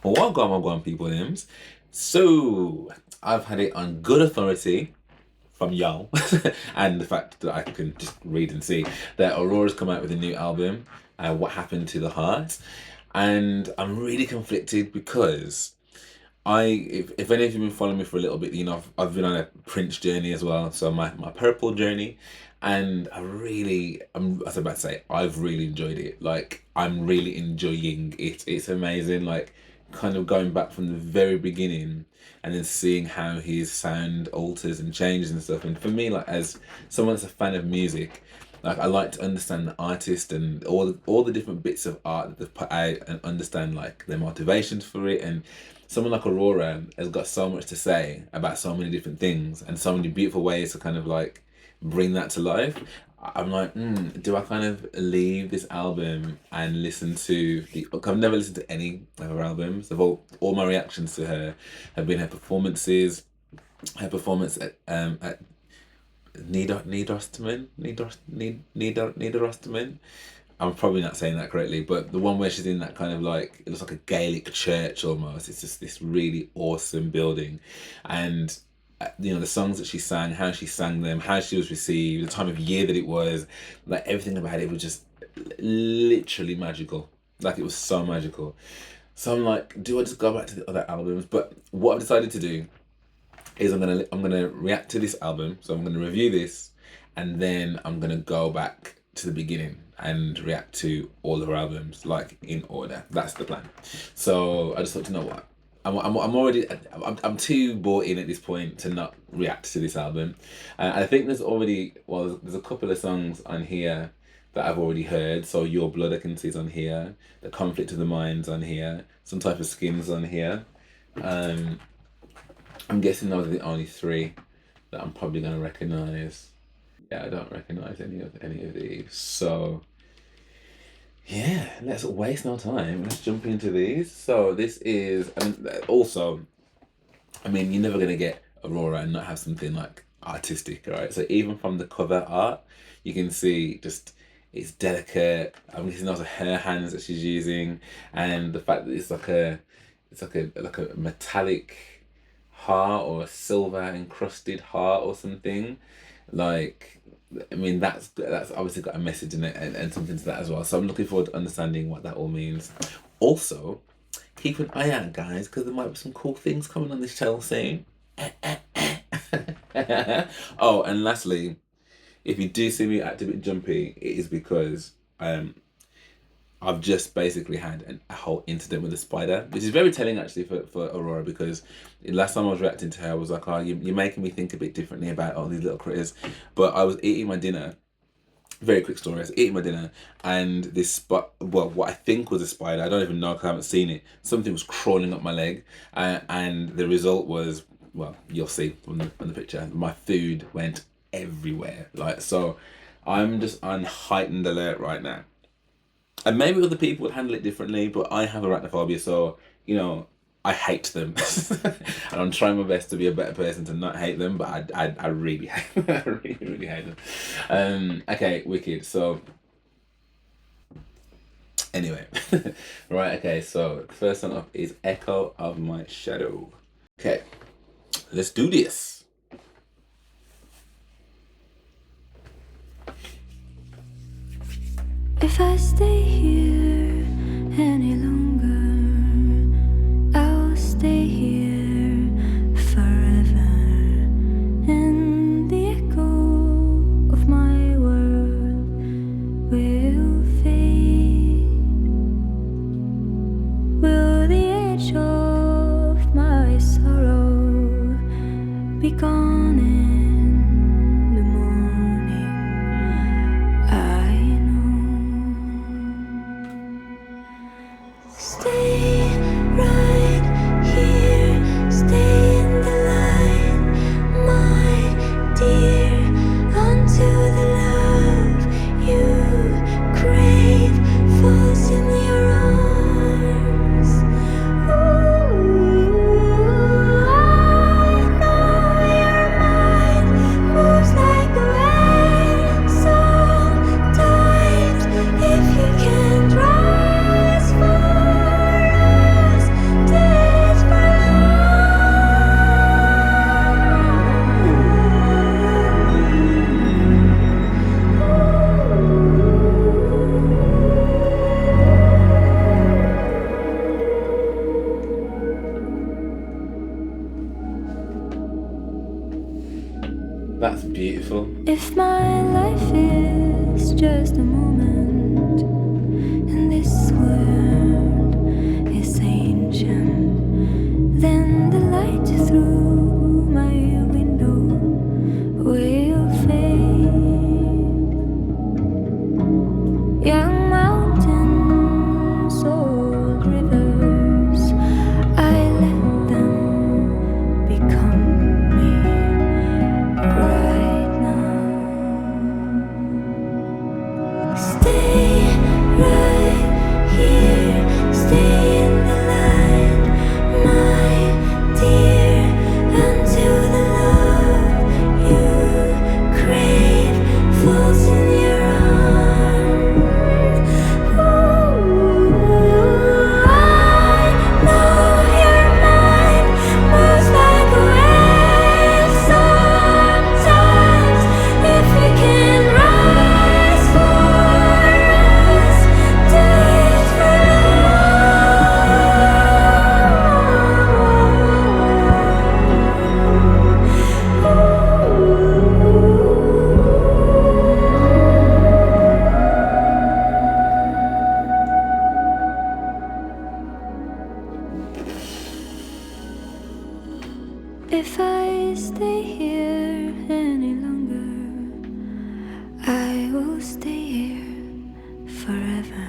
Well, what people names. So I've had it on good authority from y'all, and the fact that I can just read and see that Aurora's come out with a new album, What Happened to the Heart, and I'm really conflicted because if any of you have been following me for a little bit, you know, I've been on a Prince journey as well, so my purple journey, and I was about to say, I've really enjoyed it. Like, I'm really enjoying it. It's amazing. Like, kind of going back from the very beginning and then seeing how his sound alters and changes and stuff. And for me, like, as someone that's a fan of music, like, I like to understand the artist and all the different bits of art that they've put out and understand like their motivations for it. And someone like Aurora has got so much to say about so many different things and so many beautiful ways to kind of like bring that to life. I'm like, do I kind of leave this album and listen to the? I've never listened to any of her albums. All my reactions to her have been her performances, her performance at Niederosterman. I'm probably not saying that correctly, but the one where she's in that kind of like, it looks like a Gaelic church almost. It's just this really awesome building. And, you know, the songs that she sang, how she sang them, how she was received, the time of year that it was, like everything about it was just literally magical. Like, it was so magical. So I'm like, do I just go back to the other albums? But what I've decided to do is I'm gonna react to this album. So I'm gonna review this, and then I'm gonna go back to the beginning and react to all of her albums like in order. That's the plan. So I just thought, to know what, I'm already I'm too bought in at this point to not react to this album. I think there's a couple of songs on here that I've already heard. So Your Blood I can see is on here. The Conflict of the Mind's on here. Some Type of Skin's on here. Um, I'm guessing those are the only three that I'm probably gonna recognize. Yeah, I don't recognize any of these. So yeah, let's waste no time. Let's jump into these. So this is, and also, I mean, you're never gonna get Aurora and not have something like artistic, right? So even from the cover art, you can see just it's delicate. I'm guessing those are her hands that she's using, and the fact that it's like a metallic heart or a silver encrusted heart or something. Like, I mean, that's obviously got a message in it and something to that as well. So I'm looking forward to understanding what that all means. Also, keep an eye out, guys, because there might be some cool things coming on this channel soon. Oh, and lastly, if you do see me act a bit jumpy, it is because I've just basically had a whole incident with a spider, which is very telling actually for Aurora, because last time I was reacting to her, I was like, oh, you're making me think a bit differently about all these little critters. But I was eating my dinner. Very quick story. I was eating my dinner, and this well, what I think was a spider, I don't even know because I haven't seen it. Something was crawling up my leg, and the result was, well, you'll see from the picture. My food went everywhere. Like, so, I'm just on heightened alert right now. And maybe other people would handle it differently, but I have arachnophobia, so, you know, I hate them. And I'm trying my best to be a better person to not hate them, but I really hate them. I really, really hate them. Okay, wicked. So, anyway. Right, okay, so first one up is Echo of My Shadow. Okay, let's do this. If I stay here any longer, I'll stay here forever. And the echo of my world will fade. Will the edge of my sorrow be gone in the morning? I stay right here, stay in the light, my dear, until the love you crave falls in your arms. Ooh, I know you're mine. That's beautiful. If my life is just a moment and this world is ancient, then the light through my window will fade. Young mountains, old rivers, I let them become me right now. Stay right here, stay in the light, my dear, until the love you crave falls in your arms. Ooh, I know your mind moves like a wave sometimes. If we can rise for us, do it for If I stay here any longer, I will stay here forever.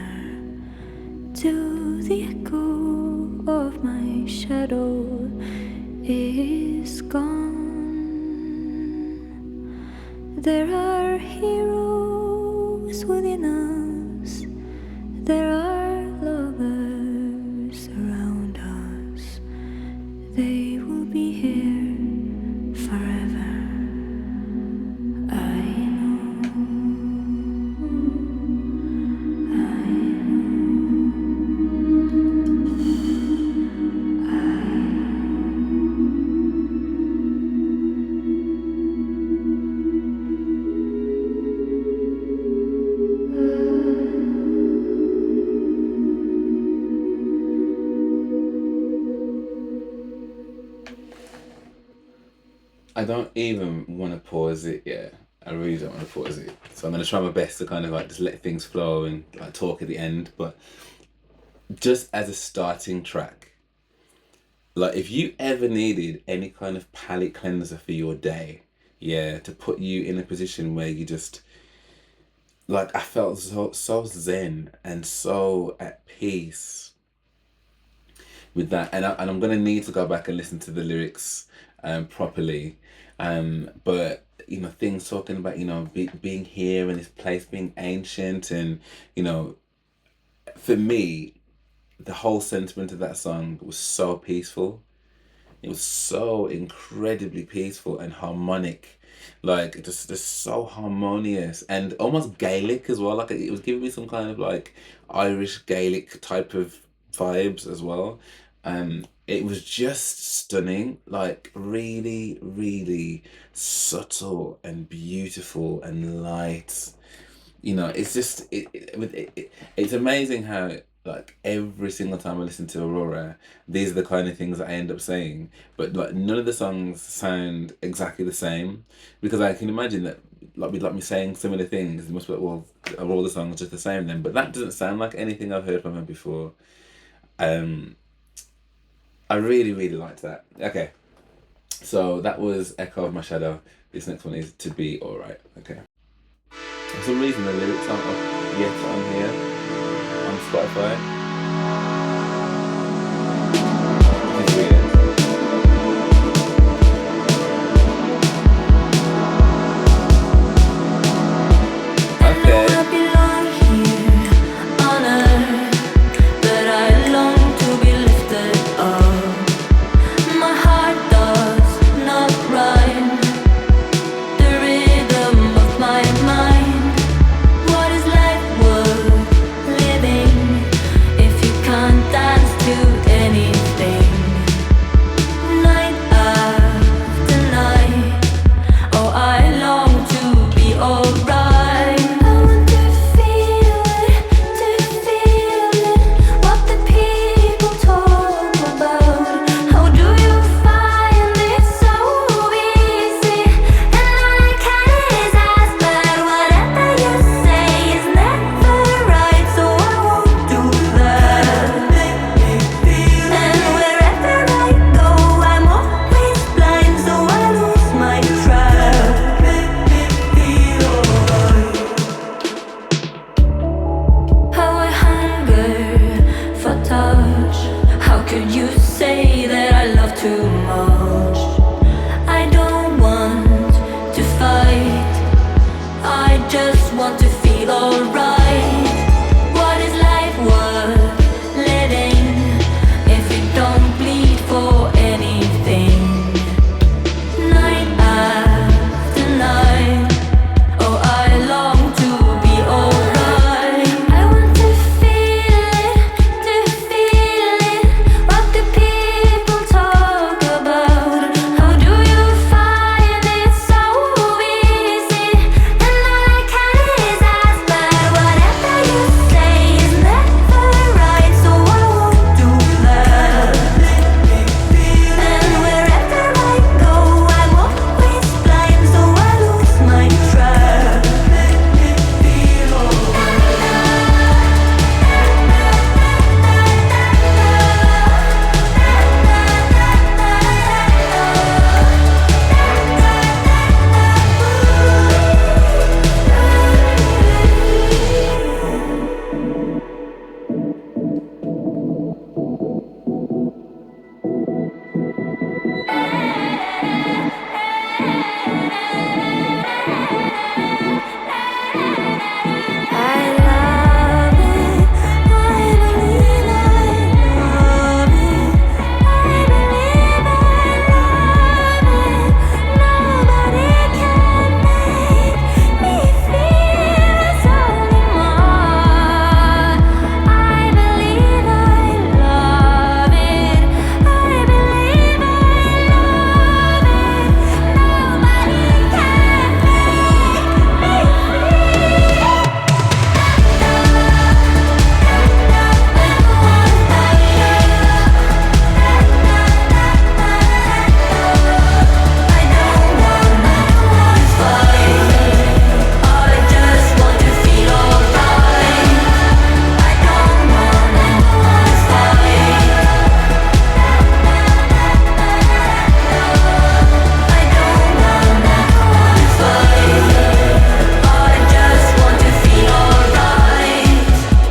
Till the echo of my shadow is gone. There are heroes within us. There are lovers around us. They will be here forever. I know. I don't even want to pause it yet. I really don't want to pause it. So I'm going to try my best to kind of like just let things flow and like talk at the end. But just as a starting track, like if you ever needed any kind of palate cleanser for your day, yeah, to put you in a position where you just like I felt so zen and so at peace with that, and I'm gonna need to go back and listen to the lyrics properly, but you know things talking about being here and this place being ancient, and you know for me the whole sentiment of that song was so peaceful. It was so incredibly peaceful and harmonic, like just so harmonious and almost Gaelic as well. Like it was giving me some kind of like Irish Gaelic type of vibes as well. It was just stunning, like really, really subtle and beautiful and light. It's just it's amazing how like every single time I listen to Aurora, these are the kind of things that I end up saying, but like none of the songs sound exactly the same, because I can imagine that like me saying similar things, it must be like, well, are all the songs just the same then? But that doesn't sound like anything I've heard from her before. I really, really liked that. Okay, so that was Echo of My Shadow. This next one is To Be Alright. Okay. For some reason the lyrics aren't up yet on here on Spotify. It's weird. Okay. I belong here on earth, but I long to be lifted up. My heart does not rhyme the rhythm of my mind. What is life worth living could you say that I love too much? I don't want to fight, I just want to feel alright. What is life worth living if you don't bleed for anything? Night after night, oh, I long to be alright. I want to feel it, what the people talk about. How do you find it so easy? And all I can is ask, but whatever you say is never right, so I won't do that. And wherever I go, I'm always blind, so I lose my track. I love it, I believe I love it, I believe I love it. Nobody can make me feel it's only mine. I believe I love it, I believe I love it. Nobody can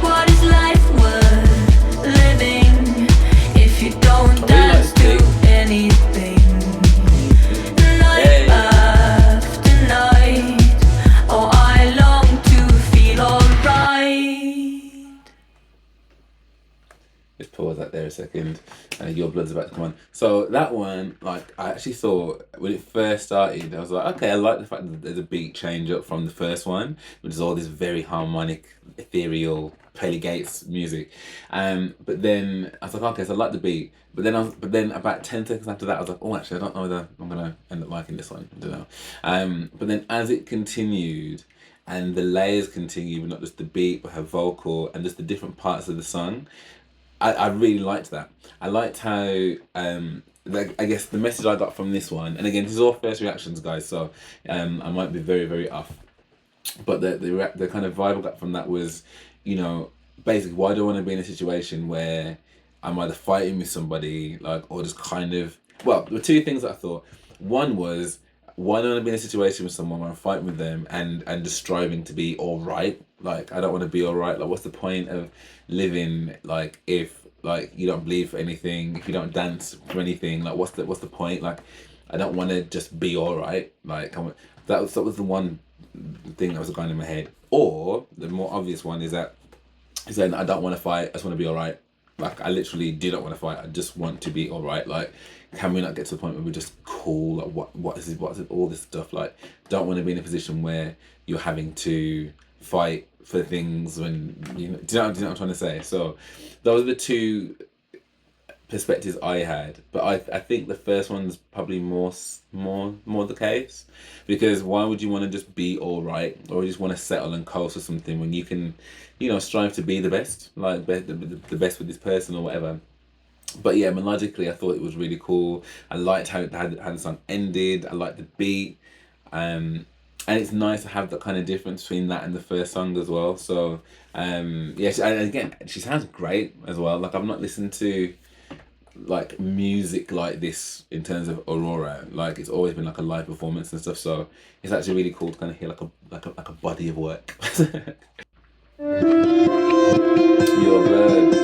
What is life worth living if you don't I really like dance the to beat. anything? Night Hey. after night, oh, I long to feel alright. Just pause that there a second, and your blood's about to come on. So that one, like, I actually thought when it first started, I was like, okay, I like the fact that there's a beat change up from the first one, which is all this very harmonic, ethereal, Pearly Gates music. But then I was like, okay, so I like the beat. But then about 10 seconds after that, I was like, oh, actually, I don't know whether I'm gonna end up liking this one. I don't know. But then as it continued, and the layers continue, but not just the beat, but her vocal and just the different parts of the song. I really liked that. I liked how like, I guess the message I got from this one, and again, this is all first reactions, guys, so I might be very, very off. But the kind of vibe I got from that was, you know, basically, why do I want to be in a situation where I'm either fighting with somebody, like, or just kind of, well, there were two things that I thought. One was, why don't I want to be in a situation with someone where I'm fighting with them and just striving to be all right? Like, I don't want to be all right. Like, what's the point of living, like, if, like, you don't bleed for anything, if you don't dance for anything, like, what's the point? Like, I don't want to just be all right. Like, that was the one thing that was going in my head. Or the more obvious one is that he's saying, I don't want to fight, I just want to be all right. Like, I literally do not want to fight, I just want to be all right. Like, can we not get to the point where we're just cool? Like, what is it, all this stuff? Like, don't want to be in a position where you're having to fight for things when, you know, do you know what I'm trying to say? So those are the two perspectives I had, but I think the first one's probably more the case, because why would you want to just be all right, or just want to settle and coast or something when you can, you know, strive to be the best, like the best with this person or whatever. But yeah, melodically, I thought it was really cool. I liked how the song ended. I liked the beat, and it's nice to have that kind of difference between that and the first song as well. So yeah, and again, she sounds great as well. Like, I've not listened to like music like this in terms of Aurora. Like, it's always been like a live performance and stuff. So it's actually really cool to kind of hear like a body of work. Your bird.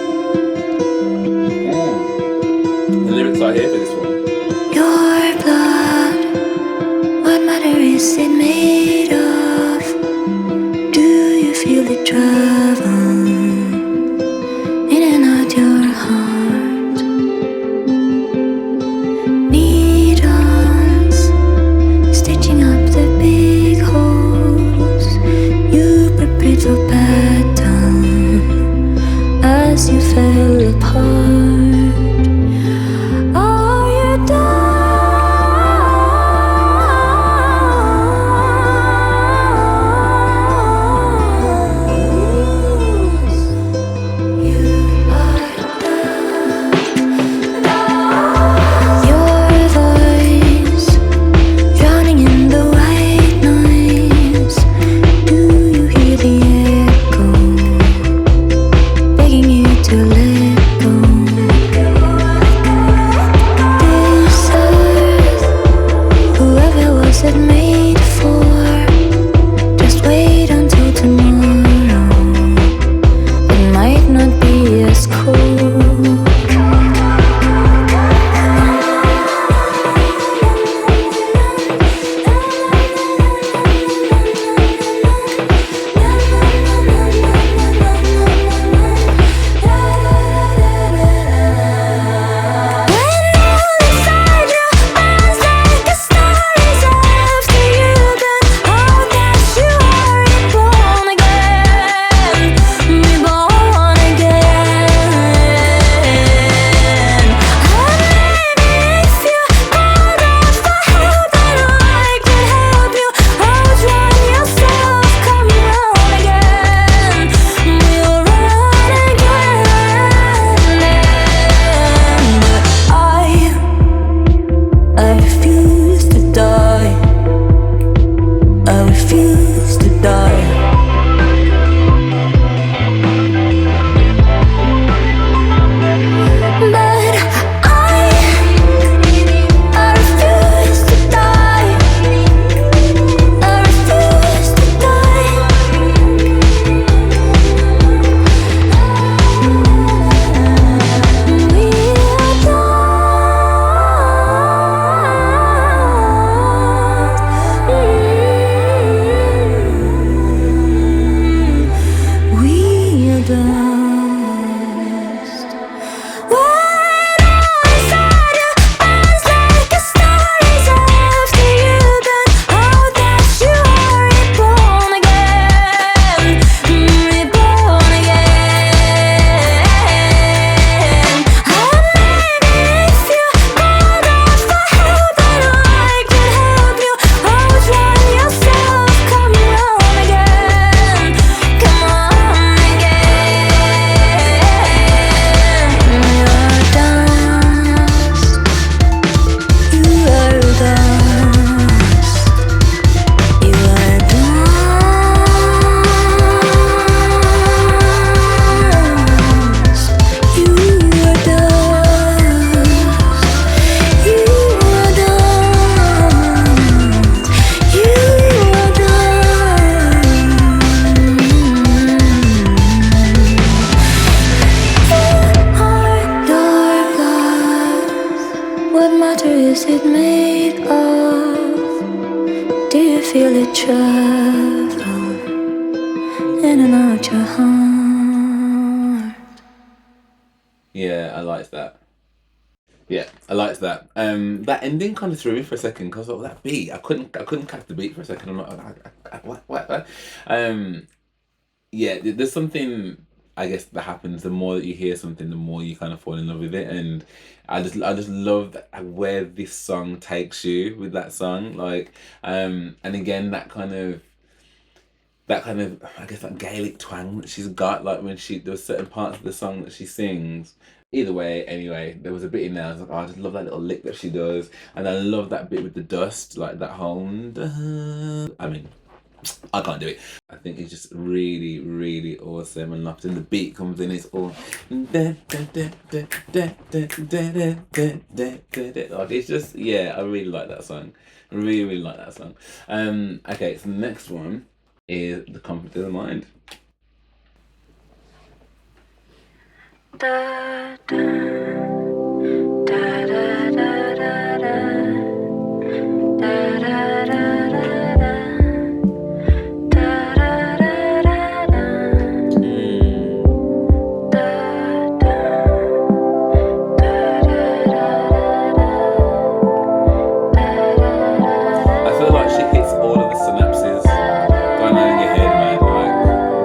is it made of? Do you feel it travel in and out your heart? Yeah, I liked that. Yeah, I liked that. That ending kind of threw me for a second because of that beat. I couldn't catch the beat for a second. I'm like, what? Um, yeah, there's something I guess that happens. The more that you hear something, the more you kind of fall in love with it, and I just love where this song takes you with that song. Like, and again that kind of I guess that Gaelic twang that she's got, like when there was certain parts of the song that she sings. Either way, anyway, there was a bit in there. I was like, oh, I just love that little lick that she does, and I love that bit with the dust, like that whole. I mean, I can't do it. I think it's just really, really awesome and locked. And the beat comes in, it's all. Like it's just yeah, I really like that song. I really, really like that song. Okay, so the next one is The Conflict of the Mind. Da, da, da, da, da, da, da. Da, da, da, da, da. Da, da, da, da, da. Da, da, da, da, da, da. I feel like she hits all of the synapses going on in your head, man. Like,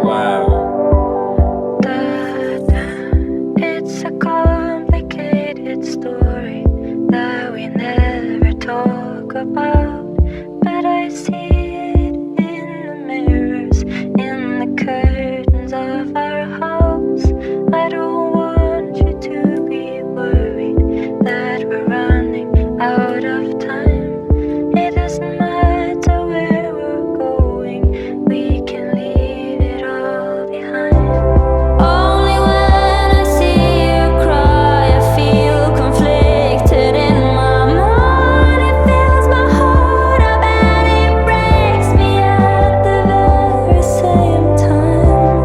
wow. It's a complicated story that we never talk about, but I see it in the mirrors, in the curtains of our house. I don't want you to be worried that we're running out of time. It doesn't matter where we're going, we can leave it all behind. Only when I see you cry, I feel conflicted in my mind. It fills my heart up and it breaks me at the very same time.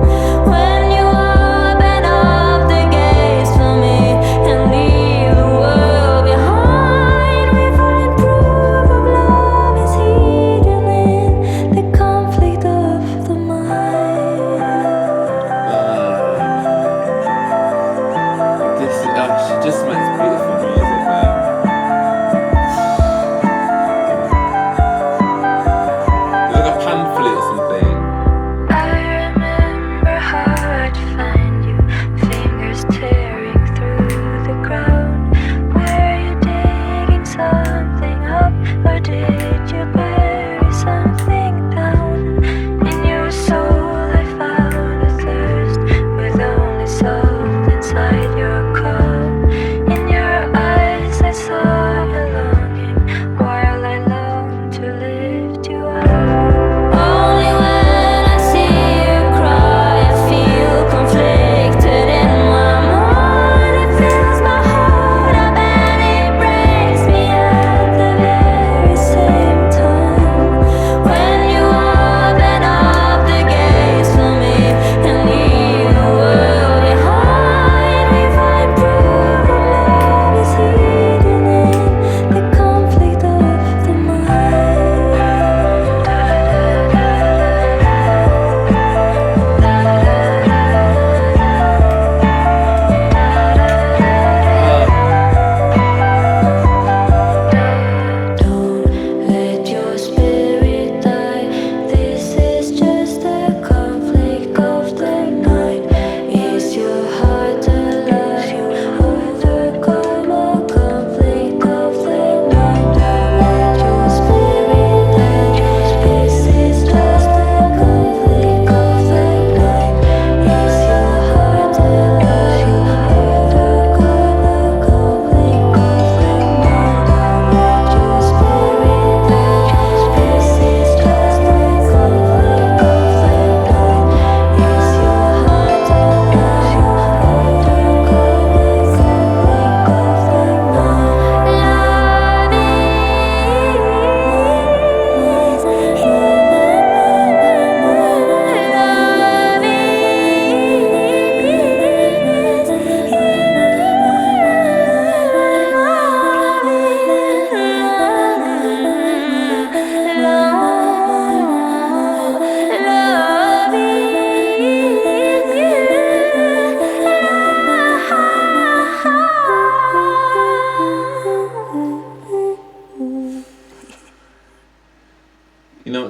When you open up the gates for me and leave the world behind, we find proof of love is hidden in the conflict of the mind. She just makes beautiful music, man. It's like a pan flute or something. I remember how I'd find you, fingers tearing through the ground. Were you digging something up, or did you bury something down? In your soul I found a thirst with only salt inside your cup. In your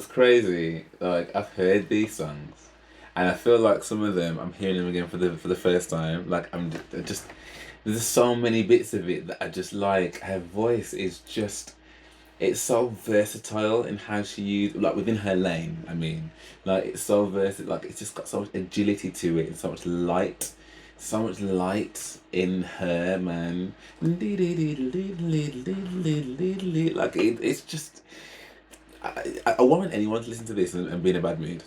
what's crazy? Like I've heard these songs, and I feel like some of them I'm hearing them again for the first time. Like I just there's so many bits of it that I just like. Her voice is just it's so versatile in how she used like within her lane. I mean, like it's so versatile. Like it's just got so much agility to it and so much light in her, man. Like it's just I want anyone to listen to this and be in a bad mood.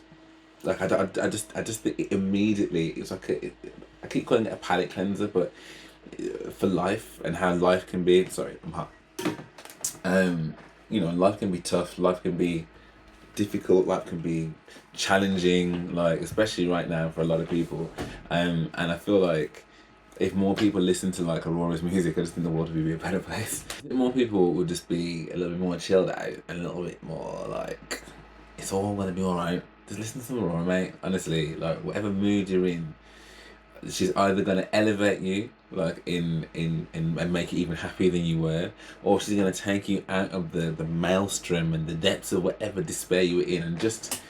Like I just think it immediately it's like I keep calling it a palate cleanser, but for life and how life can be. Sorry, I'm hot. You know, life can be tough. Life can be difficult. Life can be challenging. Like especially right now for a lot of people. And I feel like if more people listen to like Aurora's music, I just think the world would be a better place. If more people would just be a little bit more chilled out and a little bit more like it's all gonna be alright. Just listen to some Aurora, mate. Honestly, like whatever mood you're in, she's either gonna elevate you like in and make you even happier than you were, or she's gonna take you out of the maelstrom and the depths of whatever despair you were in and just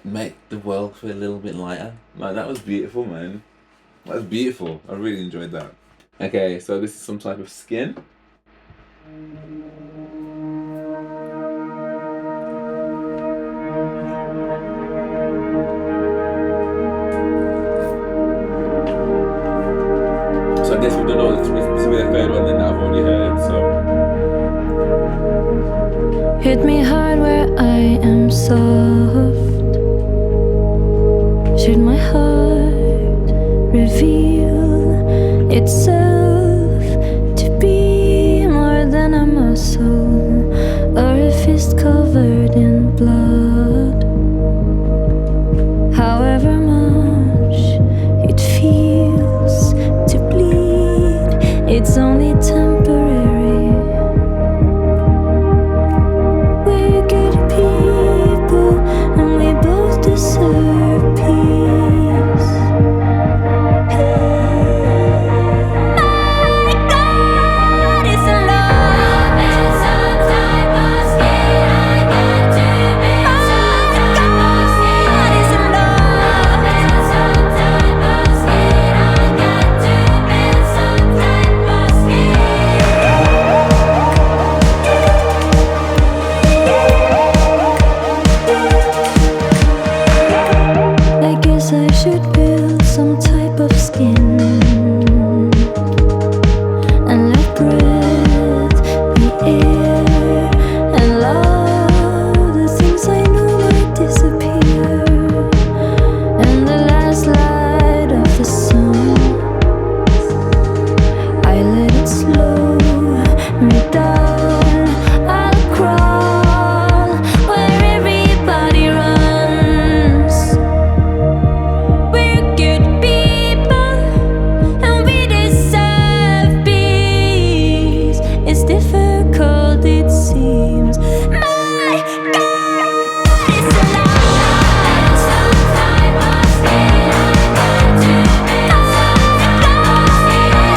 make the world feel a little bit lighter. Like that was beautiful, man. That was beautiful. I really enjoyed that. Okay, so this is some type of skin. So I guess we don't know this will be the third one that I've already heard. So Hit me hard where I am soft. Should my heart reveal itself to be more than a muscle or a fist covered in blood? However much it feels to bleed, it's only temporary. We're good people and we both deserve peace. My God, it's a love and some type of skin. I got to be some type of skin. It's a love and some type of skin. I got to be some type of skin. I guess I should build some type of skin and let breath be air and love. The things I know might disappear, and the last light of the sun, I let it slow me down. I'll crawl where everybody runs. We're good people and we deserve peace. It's difficult, it seems. My God, it's a love and some type of skin. I got to be some type of skin.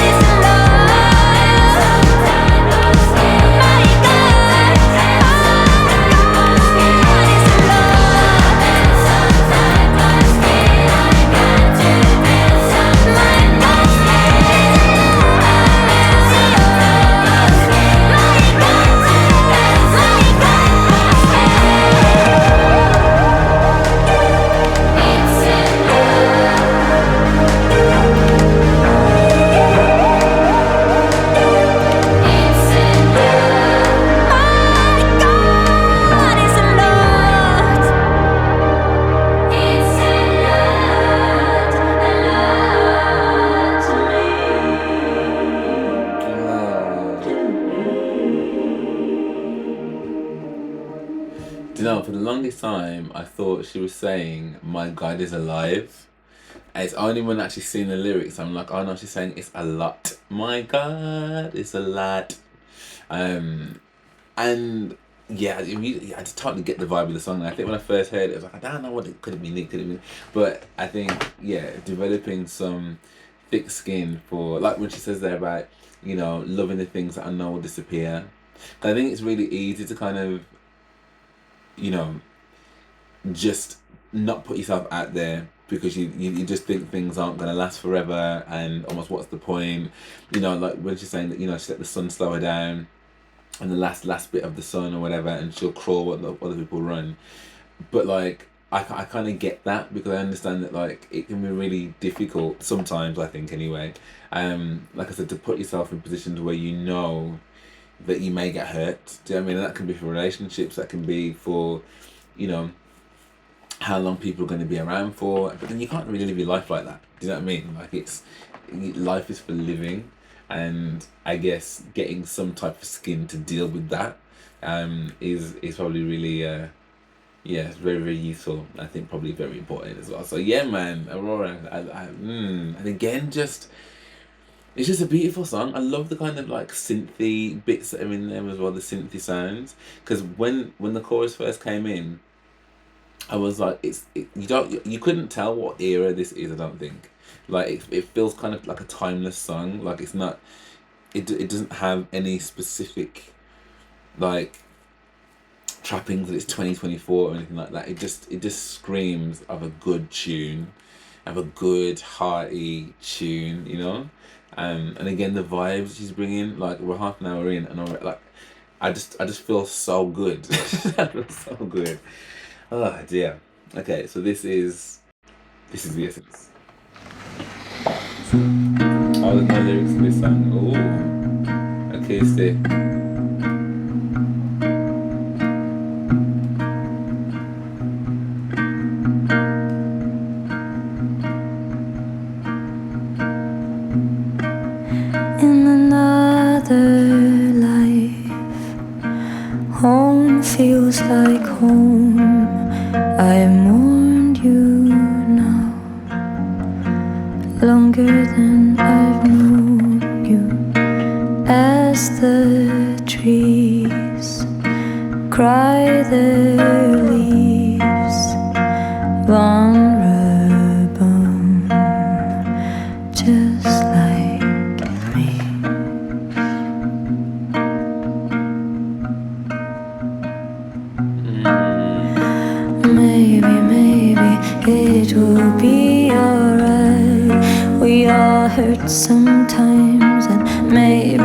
It's a love and some type of skin. My God, it's a love and some type of skin. I got to be some type of do you know, for the longest time, I thought she was saying, "My God is alive." And it's only when I actually seeing the lyrics, I'm like, oh no, she's saying it's a lot. My God, it's a lot. And yeah, immediately, I just totally get the vibe of the song. And I think when I first heard it, I was like, I don't know what it could have been. It could have been, but I think yeah, developing some thick skin for like when she says there about loving the things that I know will disappear. I think it's really easy to kind of you know just not put yourself out there because you just think things aren't going to last forever, and almost what's the point, like when she's saying that, she let the sun slow her down and the last bit of the sun or whatever, and she'll crawl what the other people run. But like I kind of get that, because I understand that like it can be really difficult sometimes, I think anyway, like I said, to put yourself in positions where that you may get hurt. Do you know what I mean? And that can be for relationships, that can be for, you know, how long people are going to be around for. But then you can't really live your life like that. Do you know what I mean? Like life is for living, and I guess getting some type of skin to deal with that is probably really yeah, it's very, very useful. I think probably very important as well. So yeah, man, Aurora, and again, it's just a beautiful song. I love the kind of like synthy bits that are in there as well, the synthy sounds. Because when the chorus first came in, I was like, you couldn't tell what era this is. I don't think. Like it feels kind of like a timeless song. Like it's not. It doesn't have any specific like trappings that it's 2024 or anything like that. It just screams of a good tune, of a good hearty tune, and again the vibes she's bringing. Like we're half an hour in, and I just feel so good. I feel so good. Oh dear. Okay, so this is the essence. Oh, there's no lyrics to this song. Oh, acoustic. In another life, home feels like home. I mourned you now, longer than I've known you. As the trees cry their leaves, vulnerable, just like me. Maybe it will be alright. We all hurt sometimes, and maybe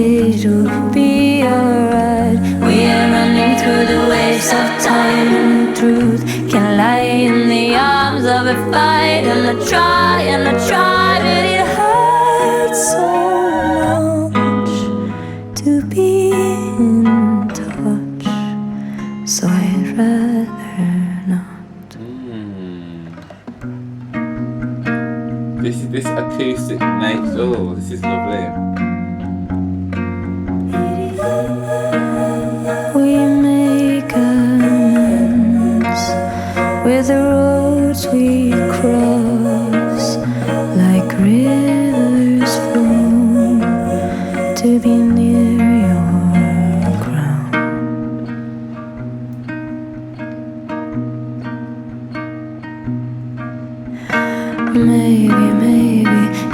it will be alright. We are running through the waves of time, and truth can lie in the arms of a fight. And I try, but it hurts so much to be in touch. So I'd rather not. This acoustic nature. Oh, this is lovely. We make amends with the roads we cross, like rivers flow to be near your ground. Maybe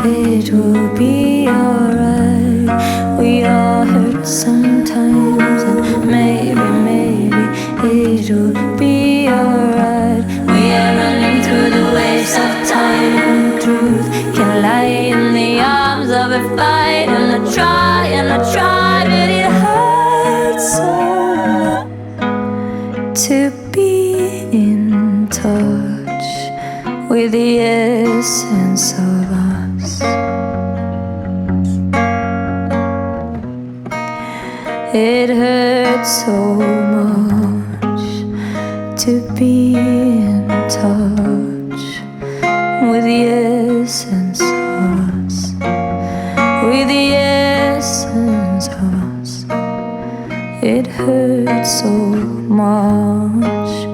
it will be alright. We all hurt sometimes, and maybe it will be alright. We are running through the waves of time, and truth can lie in the arms of a fight. And I try, but it hurts so much to be in touch with the essence of us. It hurts so much to be in touch with the essence of us, with the essence of us. It hurts so much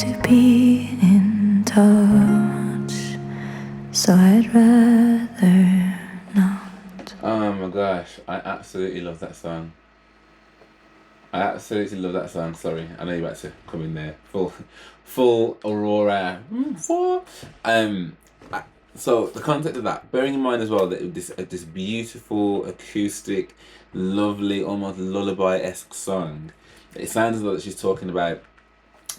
to be in touch, so I'd rather not. Oh my gosh, I absolutely love that song. I absolutely love that song. Sorry, I know you're about to come in there. Full Aurora. So the concept of that, bearing in mind as well that this beautiful acoustic, lovely, almost lullaby-esque song. It sounds as though that she's talking about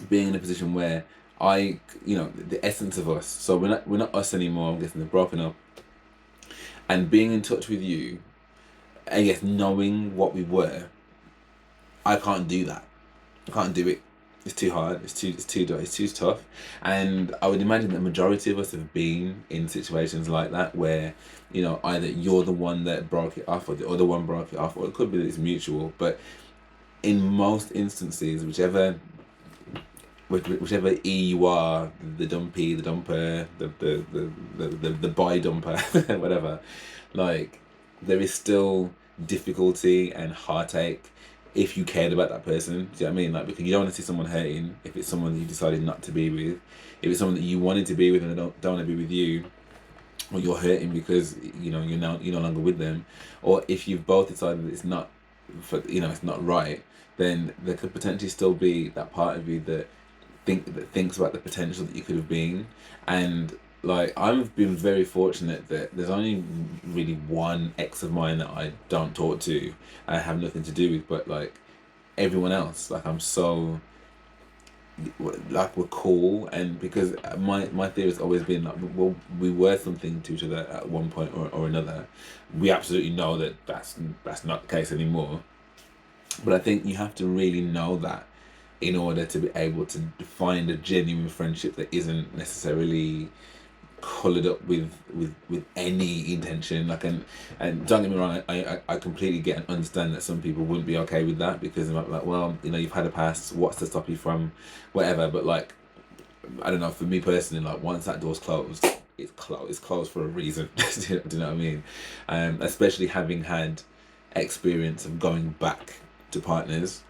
being in a position where the essence of us. So we're not us anymore. I'm guessing they've broken up, and being in touch with you, I guess knowing what we were, I can't do that. I can't do it. It's too hard. It's too tough. And I would imagine the majority of us have been in situations like that where, either you're the one that broke it off or the other one broke it off, or it could be that it's mutual. But in most instances, whichever E you are, the dumpy, the dumper, the boy dumper, whatever, like, there is still difficulty and heartache if you cared about that person. Do you know what I mean? Like, because you don't want to see someone hurting if it's someone you decided not to be with. If it's someone that you wanted to be with and they don't want to be with you, or you're hurting because you're no longer with them, or if you've both decided that it's not right, then there could potentially still be that part of you that thinks about the potential that you could have been. And like, I've been very fortunate that there's only really one ex of mine that I don't talk to, I have nothing to do with, but like everyone else, like, I'm so, like, we're cool. And because my theory has always been like, well, we were something to each other at one point or another. We absolutely know that that's not the case anymore, but I think you have to really know that in order to be able to find a genuine friendship that isn't necessarily coloured up with any intention. Like, and don't get me wrong, I completely get and understand that some people wouldn't be okay with that, because they might be like, well, you've had a past, what's to stop you from whatever. But like, I don't know, for me personally, like, once that door's closed, it's closed for a reason. Do you know what I mean? Especially having had experience of going back to partners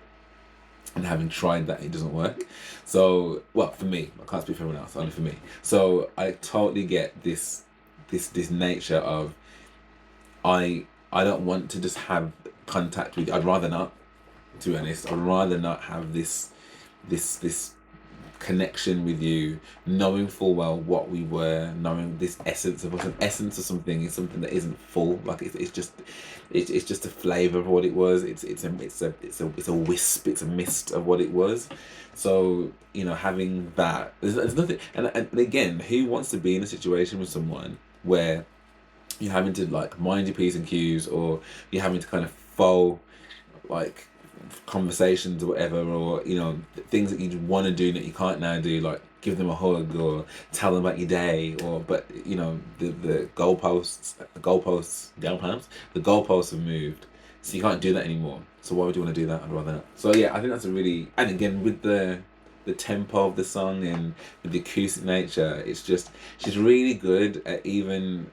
and having tried that, it doesn't work. So, well, for me, I can't speak for everyone else, only for me. So I totally get this nature of, I don't want to just have contact with you. I'd rather not, to be honest. I'd rather not have this connection with you, knowing full well what we were, knowing this essence of us. An essence of something is something that isn't full. Like, it's just a flavor of what it was. It's a wisp. It's a mist of what it was. So, having that, there's nothing. And again, who wants to be in a situation with someone where you're having to, like, mind your P's and Q's, or you're having to kind of faux, like, conversations or whatever, or things that you want to do that you can't now do, like give them a hug or tell them about your day, but the goalposts have moved, so you can't do that anymore. So why would you want to do that? I'd rather not. So yeah, I think that's a really, and again, with the tempo of the song and with the acoustic nature, she's really good at even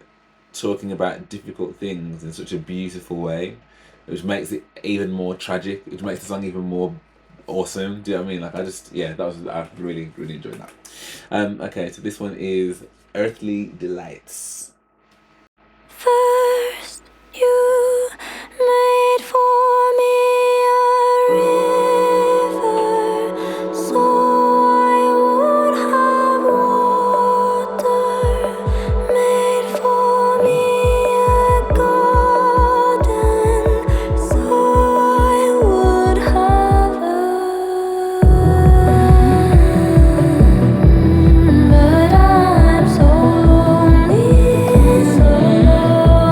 talking about difficult things in such a beautiful way, which makes it even more tragic, which makes the song even more awesome. Do you know what I mean? Like, I really, really enjoyed that. Okay, so this one is Earthly Delights. First, you made for me a river, so I would have water. Made for me a garden, so I would have earth. But I'm so lonely, so lonely.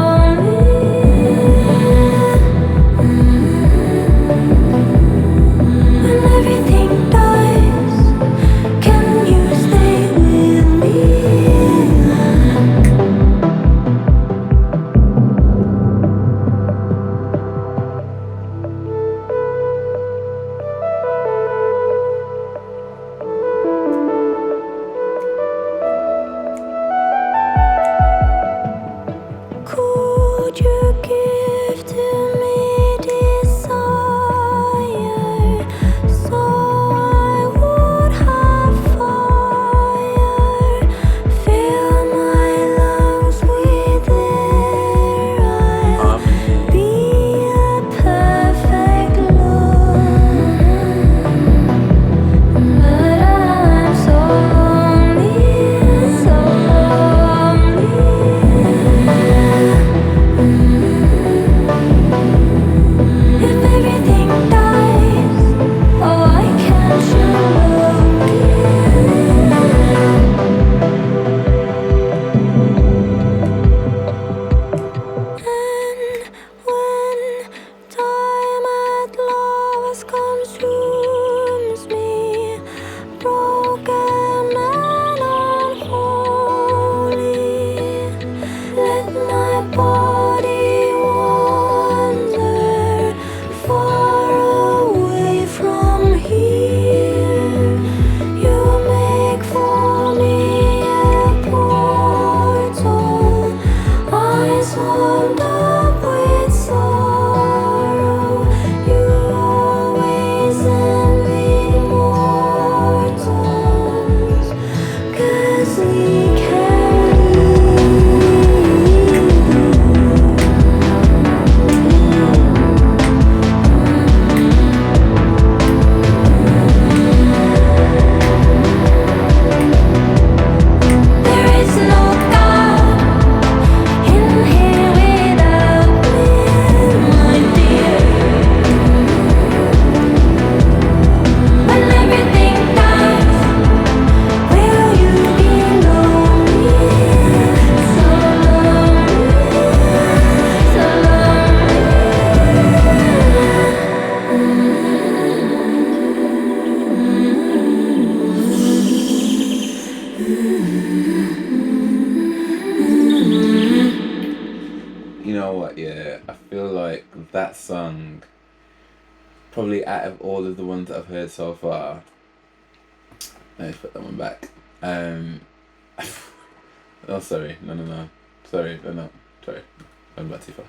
like that song, probably out of all of the ones that I've heard so far, let me put that one back. Oh, sorry. No. Sorry, no. Sorry. I'm back too far.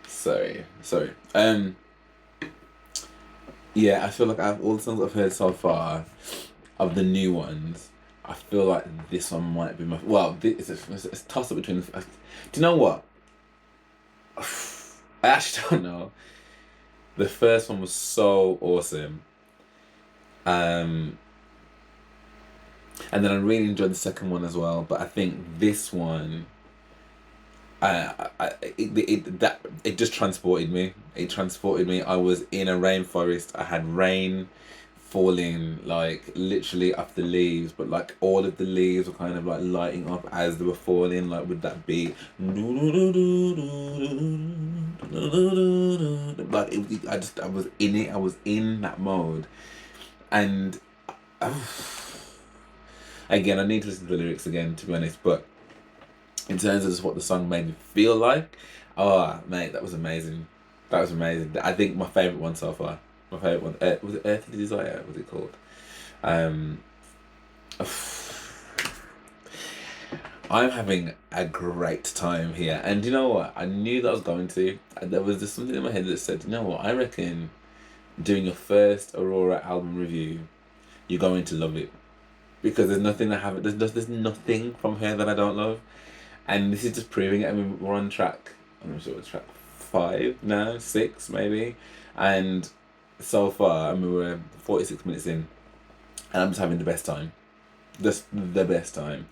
Sorry. Yeah, I feel like out of all the songs I've heard so far, of the new ones, I feel like this one might be my. Well, it's a toss up between. Do you know what? I actually don't know. The first one was so awesome. And then I really enjoyed the second one as well. But I think this one, it just transported me. It transported me. I was in a rainforest. I had rain falling like literally off the leaves, but like all of the leaves were kind of like lighting up as they were falling, like with that beat. Like I was in it. I was in that mode, and again, I need to listen to the lyrics again to be honest. But in terms of just what the song made me feel like, oh mate, that was amazing. That was amazing. I think my favorite one so far. My favorite one was it Earthly Desire? Was it called? I'm having a great time here, and you know what? I knew that I was going to. There was just something in my head that said, you know what? I reckon doing your first Aurora album review, you're going to love it because there's nothing I haven't. There's nothing from her that I don't love, and this is just proving it. I mean, we're on track. I'm not sure what track 5 now, 6 maybe, and so far, I mean, we're 46 minutes in, and I'm just having the best time. Just the best time.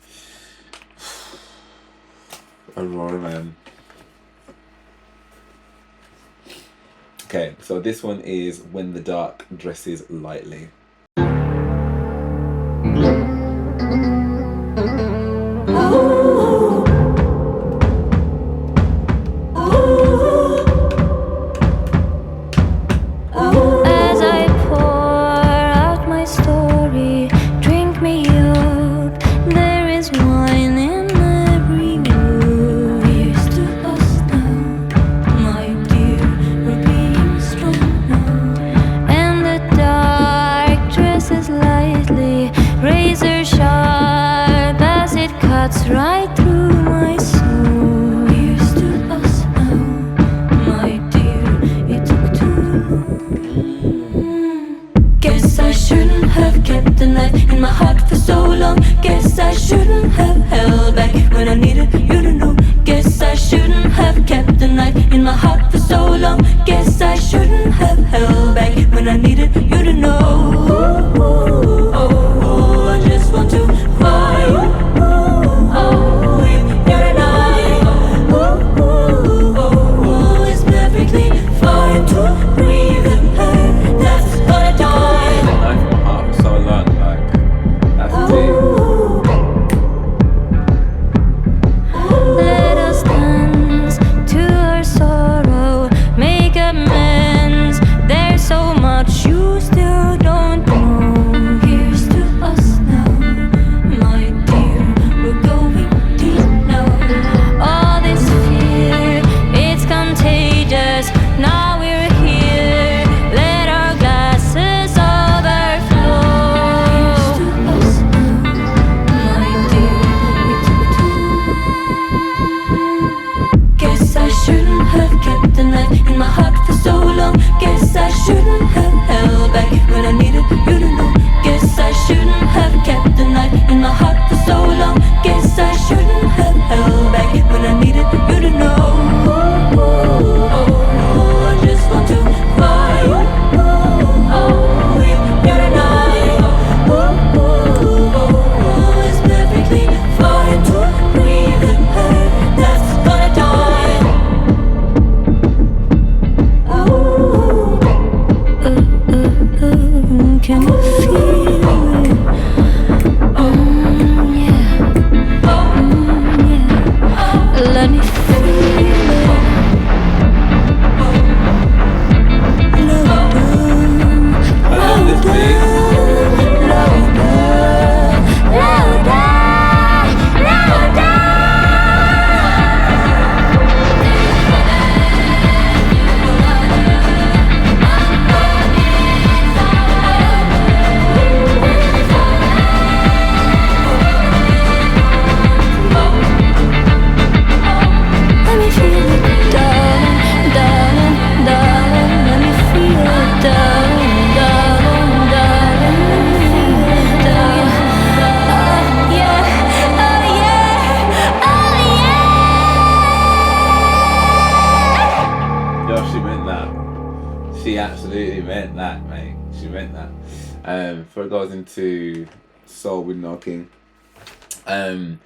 Aurora, man. Okay, so this one is When the Dark Dresses Lightly. As I pour out my story, drink me up. There is wine in every mood. Here's to us now, my dear. We're being strong now. And the dark dresses lightly, razor sharp as it cuts right through my soul. Here's to us now, my dear. It took too long. Guess I shouldn't have kept the knife in my heart for so long. Guess I shouldn't have held back when I needed you to know. Guess I shouldn't have kept the knife in my heart for so long. Guess I shouldn't have held back when I needed you to know. Oh, I just want to cry. Oh, you and I. Oh, it's perfectly fine to breathe in her. That's gonna die. That knife in my heart for so long, like that's deep. Let us dance to our sorrow, make amends. absolutely meant that, mate. She meant that. Before it goes into Soul with No King, um,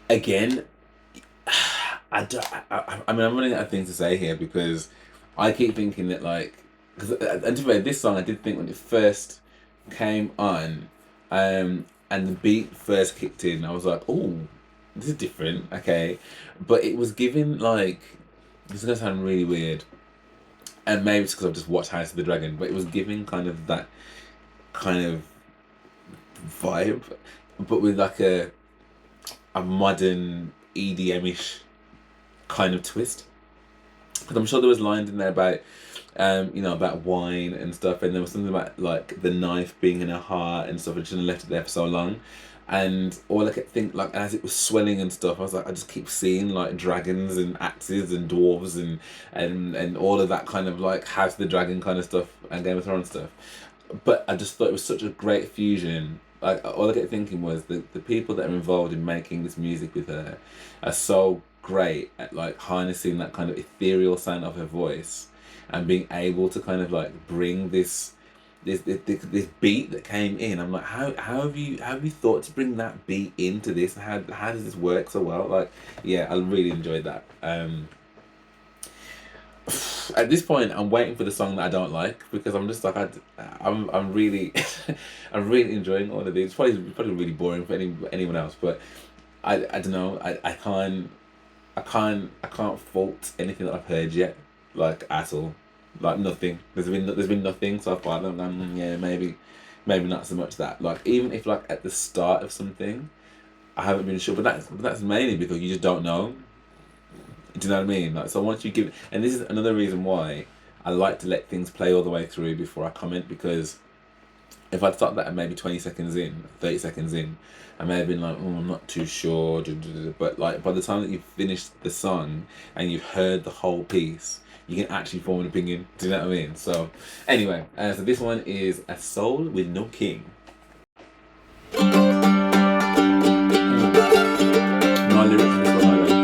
again, I mean, I'm running out of things to say here because I keep thinking that like, because and to be fair, this song I did think when it first came on, and the beat first kicked in, I was like, oh, this is different, okay, but it was giving like, this is gonna sound really weird, and maybe it's because I've just watched House of the Dragon, but it was giving kind of that kind of vibe, but with like a modern EDM-ish kind of twist. Because I'm sure there was lines in there about, about wine and stuff, and there was something about like the knife being in her heart and stuff, and she shouldn't have left it there for so long. And all I could think, like, as it was swelling and stuff, I was like, I just keep seeing like dragons and axes and dwarves and all of that kind of like House of the Dragon kind of stuff and Game of Thrones stuff. But I just thought it was such a great fusion. Like all I kept thinking was the people that are involved in making this music with her are so great at like harnessing that kind of ethereal sound of her voice and being able to kind of like bring this beat that came in. I'm like, how have you thought to bring that beat into this? How does this work so well? Like, yeah, I really enjoyed that. At this point, I'm waiting for the song that I don't like because I'm just like I'm really I'm really enjoying all of these. It's probably really boring for anyone else, but I don't know. I can't fault anything that I've heard yet, like at all, like nothing. There's been nothing so far. Yeah, maybe not so much that. Like even if like at the start of something, I haven't been sure, but that's mainly because you just don't know. Do you know what I mean? Like, so once you give, and this is another reason why I like to let things play all the way through before I comment, because if I'd stopped that at maybe 20 seconds in, 30 seconds in, I may have been like, oh, I'm not too sure. But like by the time that you've finished the song and you've heard the whole piece, you can actually form an opinion. Do you know what I mean? So anyway, so this one is A Soul with No King. No lyrics in this one either.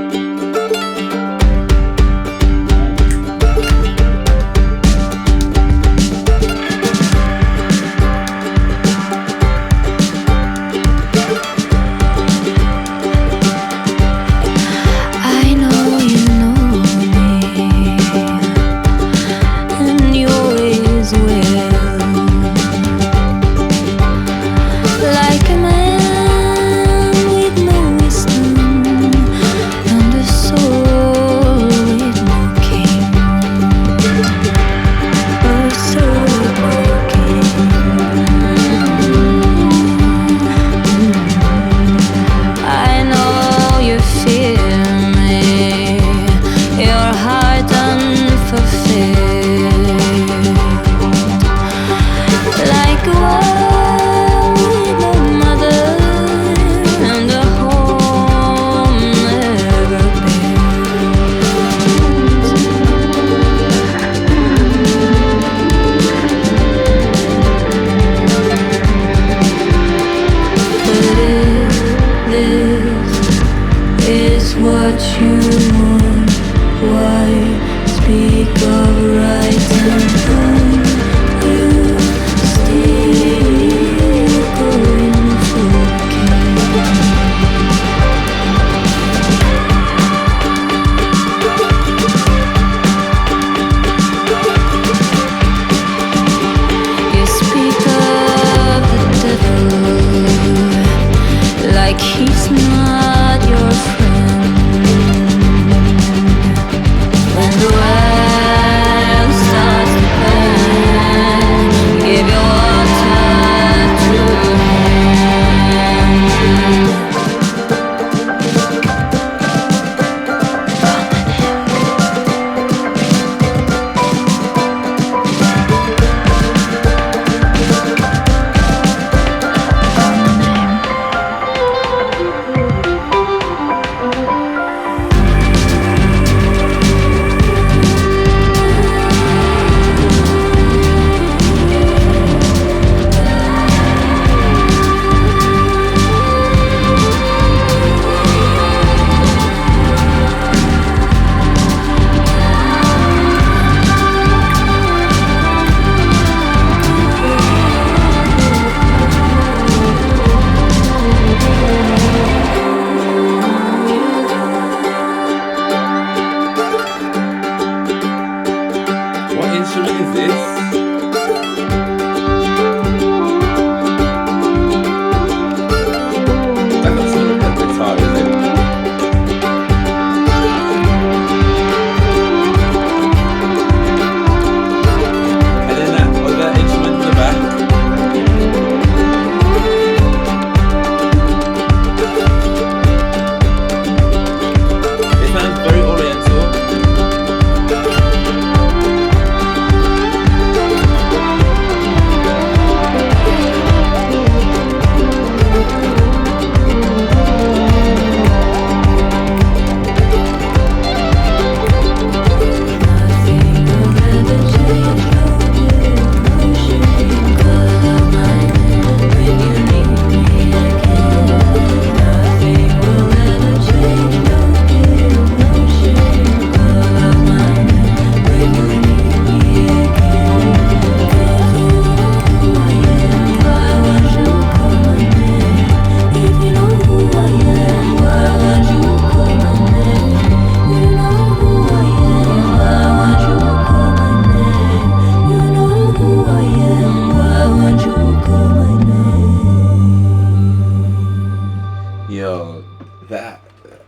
Like he's not your friend.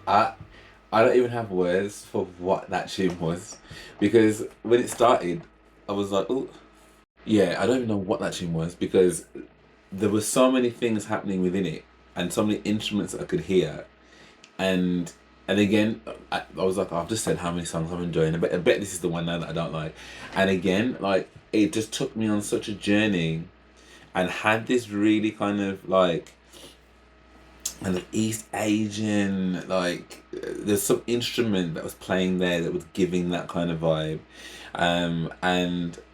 I I don't even have words for what that tune was, because when it started, I was like, oh yeah, I don't even know what that tune was because there were so many things happening within it and so many instruments that I could hear, and again, I was like, oh, I've just said how many songs I'm enjoying. I bet this is the one now that I don't like, and again, like it just took me on such a journey, and had this really kind of East Asian, like there's some instrument that was playing there that was giving that kind of vibe, and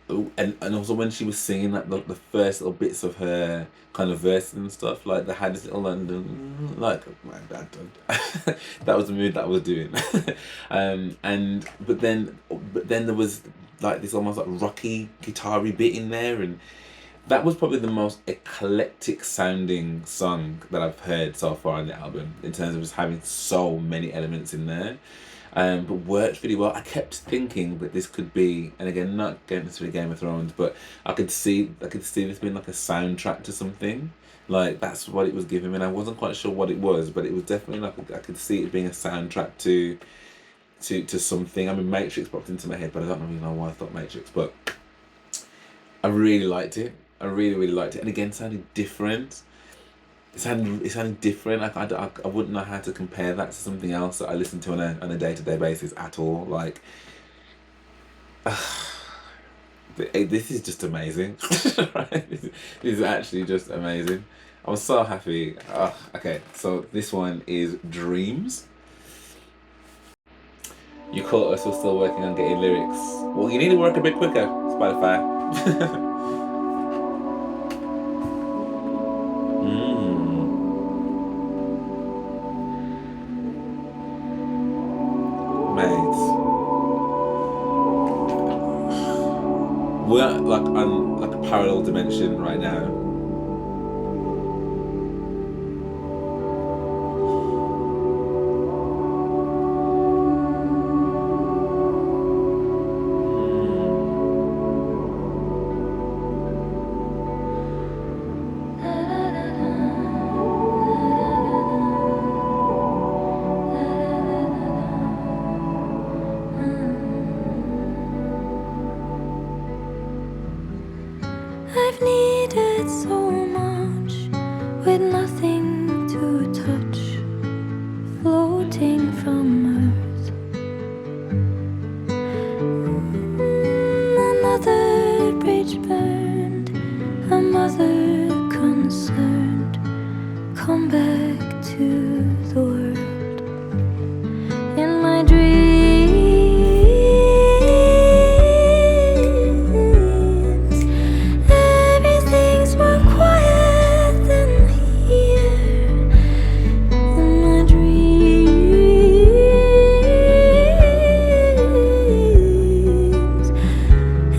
and also when she was singing that the first little bits of her kind of verses and stuff, like they had this little London, like man, that was the mood that I was doing, and but then there was like this almost like rocky guitar-y bit in there, and that was probably the most eclectic sounding song that I've heard so far on the album in terms of just having so many elements in there. But worked really well. I kept thinking that this could be, and again, not getting into Game of Thrones, but I could see this being like a soundtrack to something. Like that's what it was giving me. And I wasn't quite sure what it was, but it was definitely like I could see it being a soundtrack to something. I mean, Matrix popped into my head, but I don't really know why I thought Matrix, but I really liked it. I really, really liked it. And again, sounding different. It sounded different. I wouldn't know how to compare that to something else that I listen to on a day-to-day basis at all. Like, this is just amazing. Right? This is actually just amazing. I'm so happy. Okay, so this one is Dreams. You caught us, we're still working on getting lyrics. Well, you need to work a bit quicker, Spotify. Mate, we're like on like a parallel dimension right now. I've needed so much with nothing to touch, floating from earth. Another bridge burned, a mother concerned. Come back to the world. In my dreams, everything's more quiet than here. In my dreams,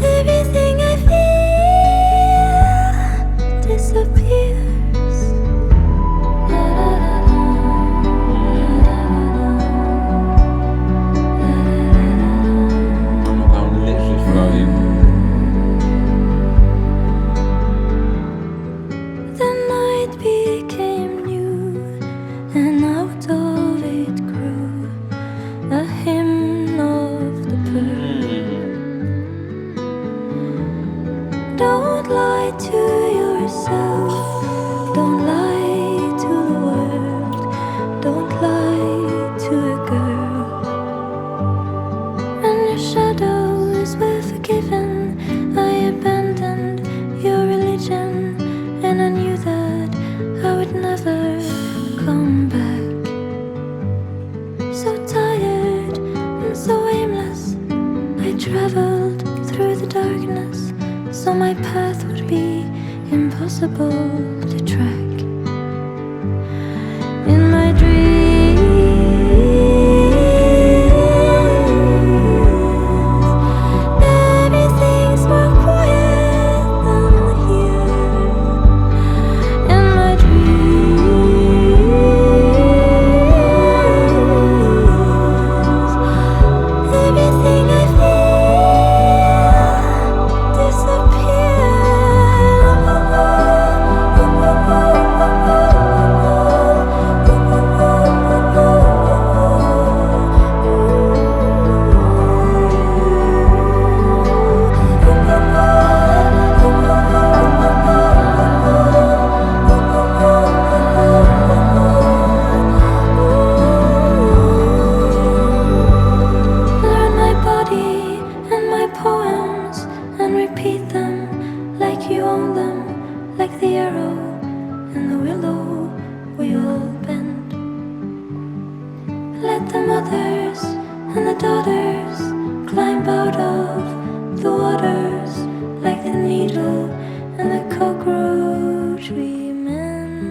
everything I feel disappears. I'm literally floating. The night became new, and out of it grew a hymn of the pearl. Don't lie to yourself, don't lie to the world, don't lie to a girl. And your shadows were forgiven. I abandoned your religion, and I knew that I would never come back. So tired and so aimless, I traveled through the darkness, so my path would be impossible to track. In my dreams, everything's more quiet than here. In my dreams, everything I feel disappears. Let the mothers and the daughters climb out of the waters like the needle and the cockroach women.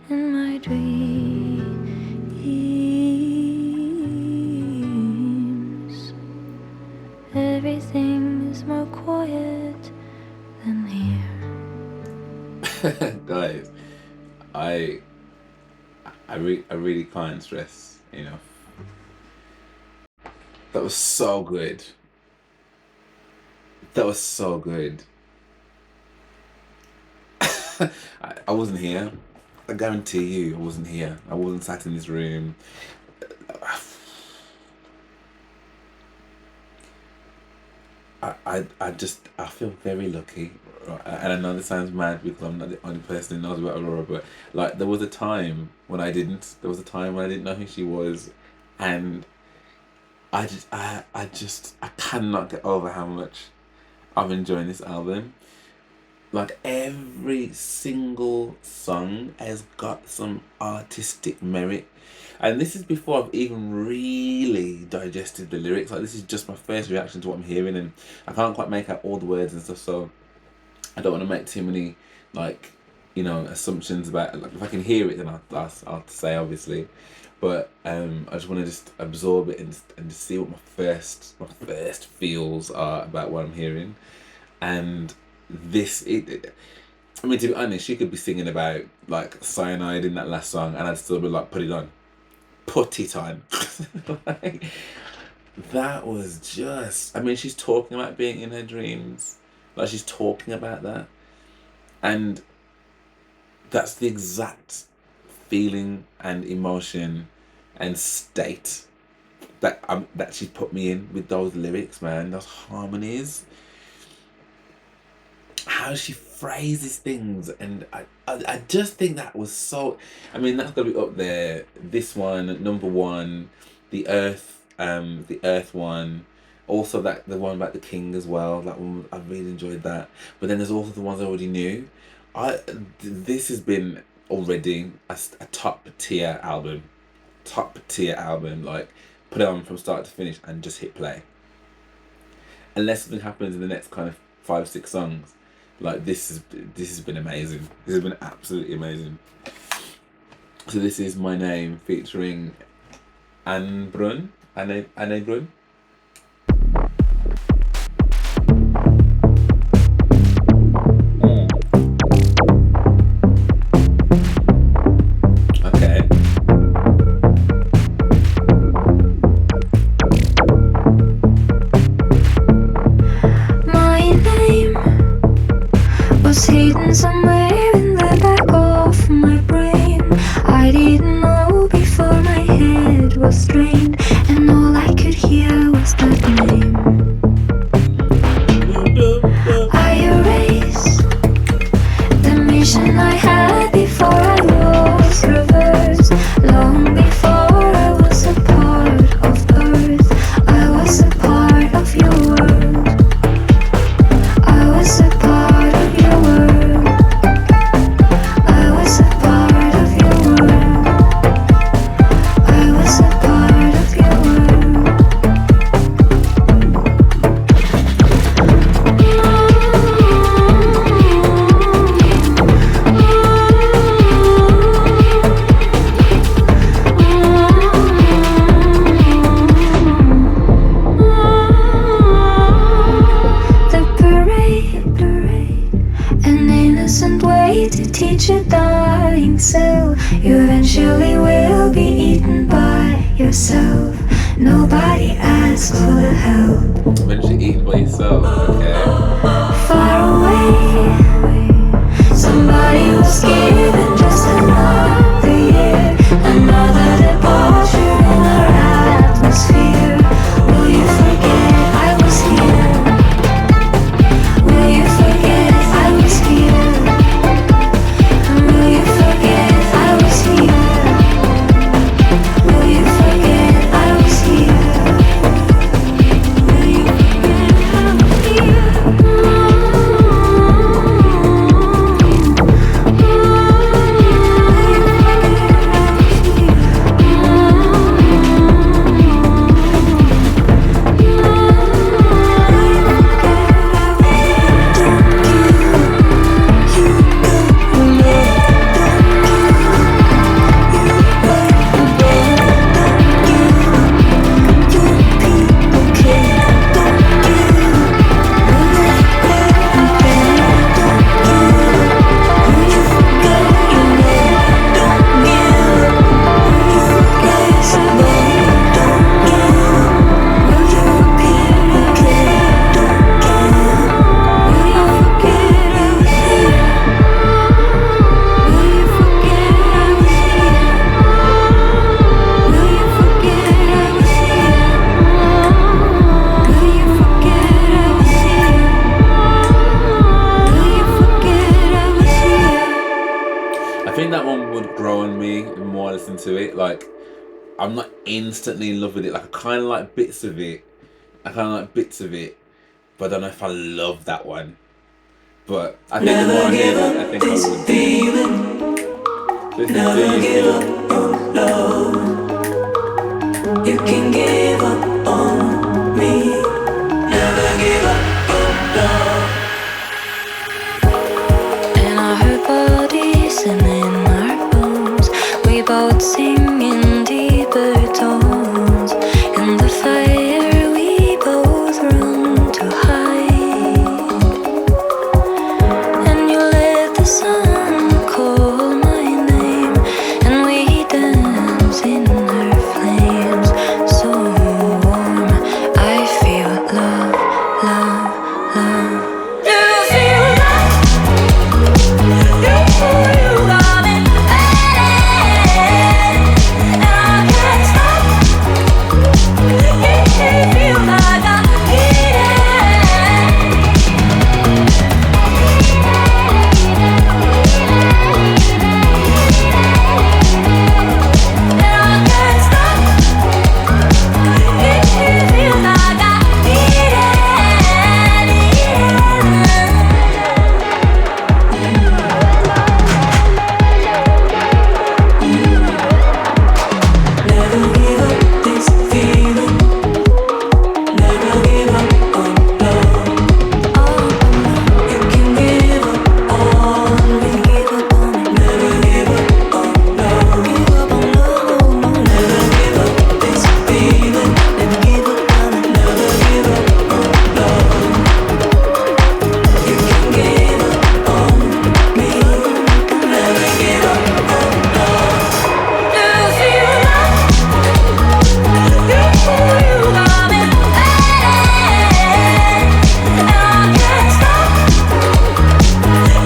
In my dreams, everything is more quiet than here. Guys, I really can't stress enough. That was so good. That was so good. I wasn't here. I guarantee you, I wasn't here. I wasn't sat in this room. I feel very lucky, and I know this sounds mad because I'm not the only person who knows about Aurora, but like there was a time when I didn't. There was a time when I didn't know who she was, and I cannot get over how much I'm enjoying this album. Like every single song has got some artistic merit. And this is before I've even really digested the lyrics. Like this is just my first reaction to what I'm hearing, and I can't quite make out all the words and stuff, so I don't want to make too many like, assumptions about like if I can hear it then I'll say obviously. But I just want to just absorb it and just see what my first feels are about what I'm hearing. And I mean, to be honest, she could be singing about like cyanide in that last song, and I'd still be like, put it on. Like, that was just. I mean, she's talking about being in her dreams, like she's talking about that, and that's the exact feeling and emotion and state that she put me in with those lyrics, man. Those harmonies. How she phrases things, and I just think that was so. I mean, that's gonna be up there. This one, number one, the Earth one, also the one about the king as well. That one I really enjoyed that. But then there's also the ones I already knew. This has been already a top tier album, Like put it on from start to finish and just hit play. Unless something happens in the next kind of 5-6 songs. Like this has been amazing. This has been absolutely amazing. So this is My Name featuring Anne Brun. Anne Brun. Okay. My name was hidden somewhere in the back of my brain. I didn't know before my head was drained, and all I could hear was that name. I erased the mission I had before I was reversed. Long before I was a part of Earth, I was a part of your world. I was a part of your world. I was a part of your world. I was a part of your world. The parade, an innocent way to teach a dying cell. You eventually will be eaten by yourself. Nobody asks for the help. Eventually eaten by yourself. Okay. Far away, somebody was given just another year, another departure in our atmosphere. Will you forget I was here? Will you forget I was here? Will you forget I was here? Will you forget I was here? Will you forget I was here? I think that one would grow on me the more I listen to it. Like, I'm not instantly in love with it. Like, I kind of like bits of it. But I don't know if I love that one. But I think the more I hear it, I think I would. This is Do You Feel? You can give up on me. Never give up on love. In our bodies and in our bones, we both sing in deeper tones. In the fire we both run to hide. And you let the sun call my name, and we dance in her flames. So warm, I feel love, love, love. Do you feel love? You got me waiting, and I can't stop. It feels like I'm eating, and I can't stop. It feels like I'm Never give up this feeling. Never give up on love. You can give up on me. Never give up on love. Never give up this feeling. Never give up on love. You can give up on me. Never give up on love. Do you feel love? You got me waiting, and I can't stop.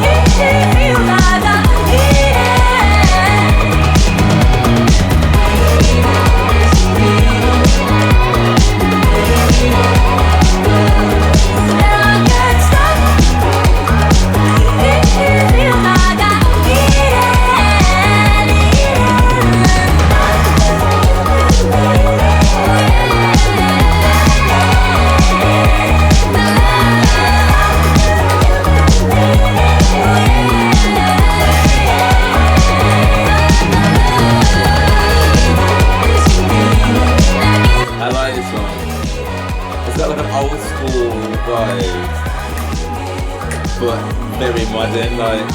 It feels like I'm eating, and I can't stop. It feels like I'm I like this one. It's got like an old school vibe, but very modern, like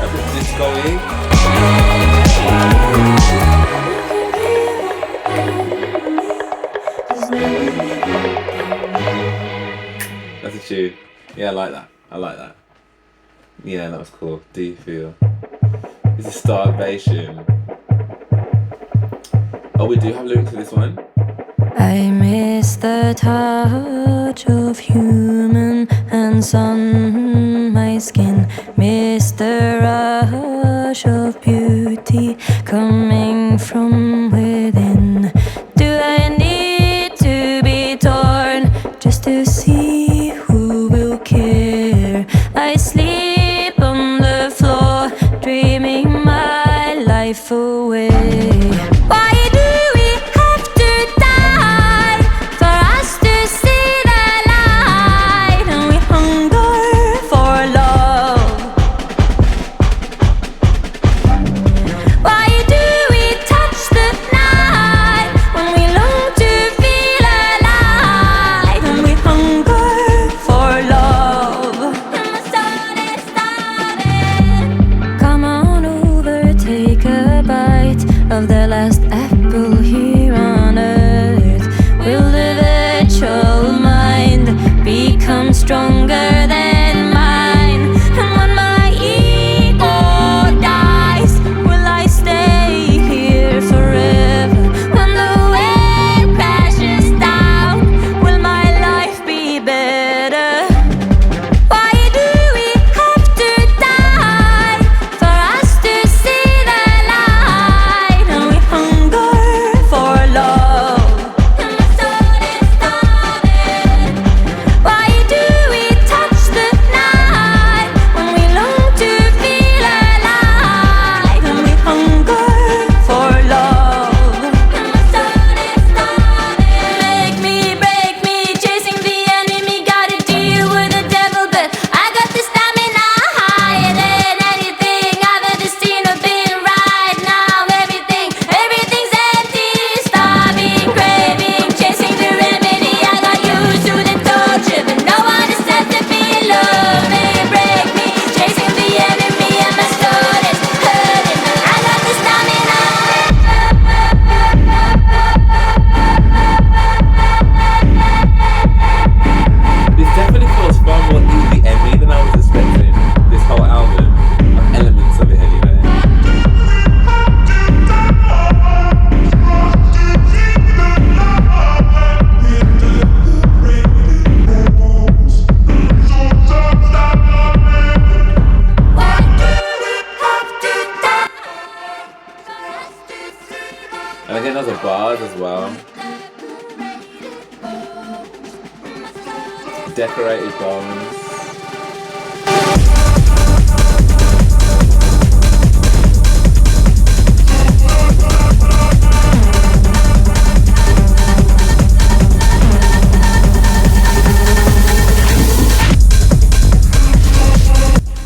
a bit disco-y. That's a tune. Yeah, I like that. Yeah, that was cool. Do you feel? This is Starvation. Oh, we do have lyrics for this one. I miss the touch of human hands on my skin. Miss the rush of beauty coming from within. Do I need to be torn just to see who will care? I sleep on the floor, dreaming my life away. Why do we have to die for us to see the light? And we hunger for love. Why do we touch the night when we long to feel alive? And we hunger for love. And the sun is starving. Come on over, take a bite of And again, those are bars as well. Decorated bones.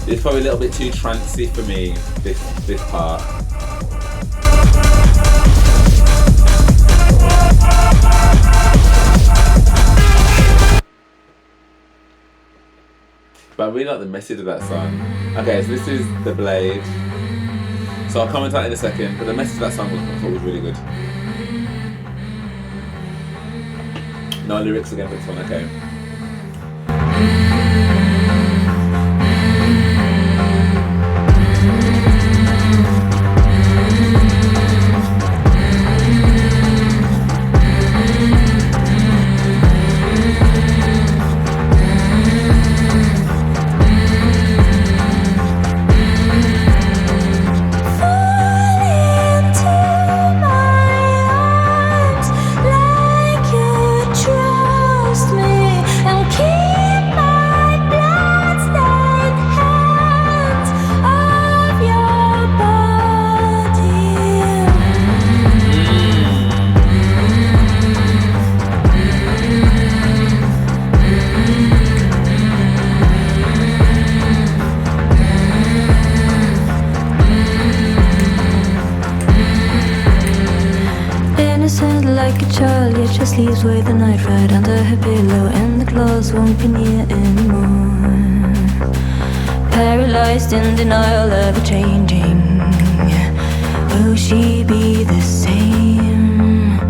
It's probably a little bit too trancy for me, this part. But I really like the message of that song. Okay, so this is The Blade. So I'll comment on it in a second, but the message of that song I thought was really good. No lyrics again for this one, okay. Like a child, yet she sleeps with a knife right under her pillow, and the claws won't be near anymore. Paralyzed in denial of a changing, will she be the same?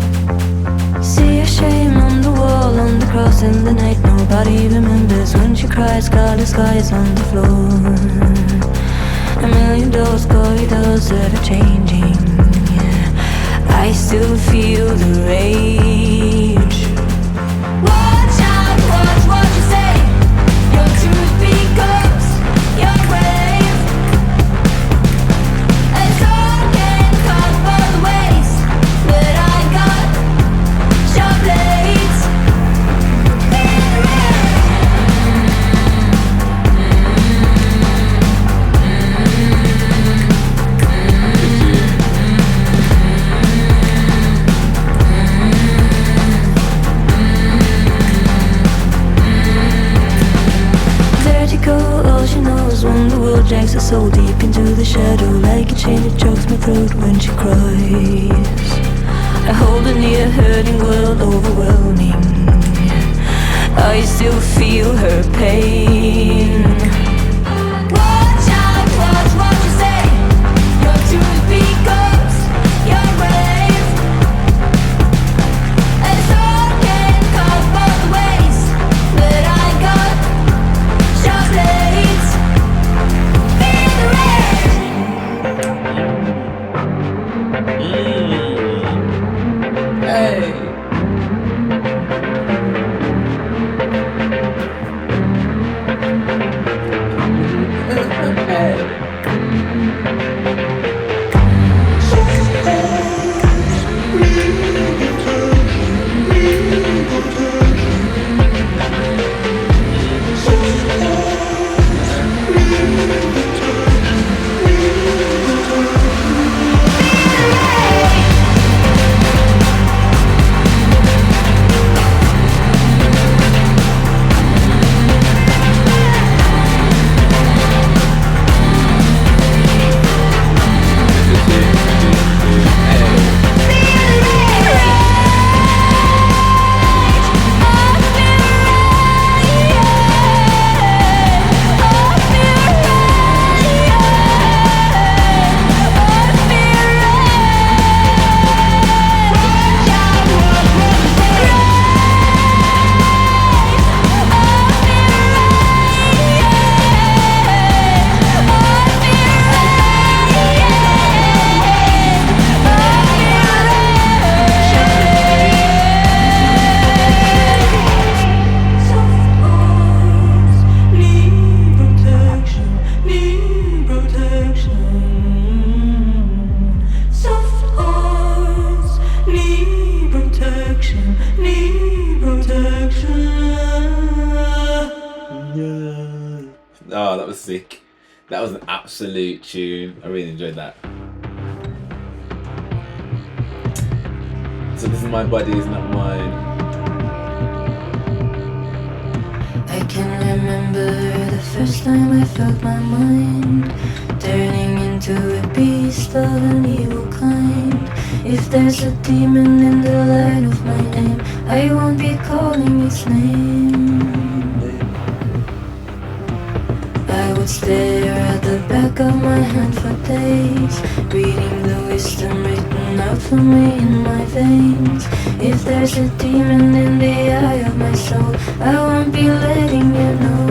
See her shame on the wall, on the cross in the night. Nobody remembers when she cries, scarlet skies on the floor. A million doors, corridors that are changing. I still feel the rage. Watch out, watch what you say. Your truth becomes your grave. A sword can cut both ways, but I got sharp blades in the all she knows when the world drags her so deep into the shadow, like a chain that chokes my throat when she cries. I hold her near, hurting world overwhelming. I still feel her pain. Watch out, watch what you say. Your truth becomes your grave. A sword can cut both ways, but I got sharp blades in the red. Hey! was sick. That was an absolute tune. I really enjoyed that. So this is my body, is not mine. I can remember the first time I felt my mind turning into a beast of an evil kind. If there's a demon in the light of my aim, I won't be calling its name. I would stare at the back of my hand for days, reading the wisdom written out for me in my veins. If there's a demon in the eye of my soul, I won't be letting you know.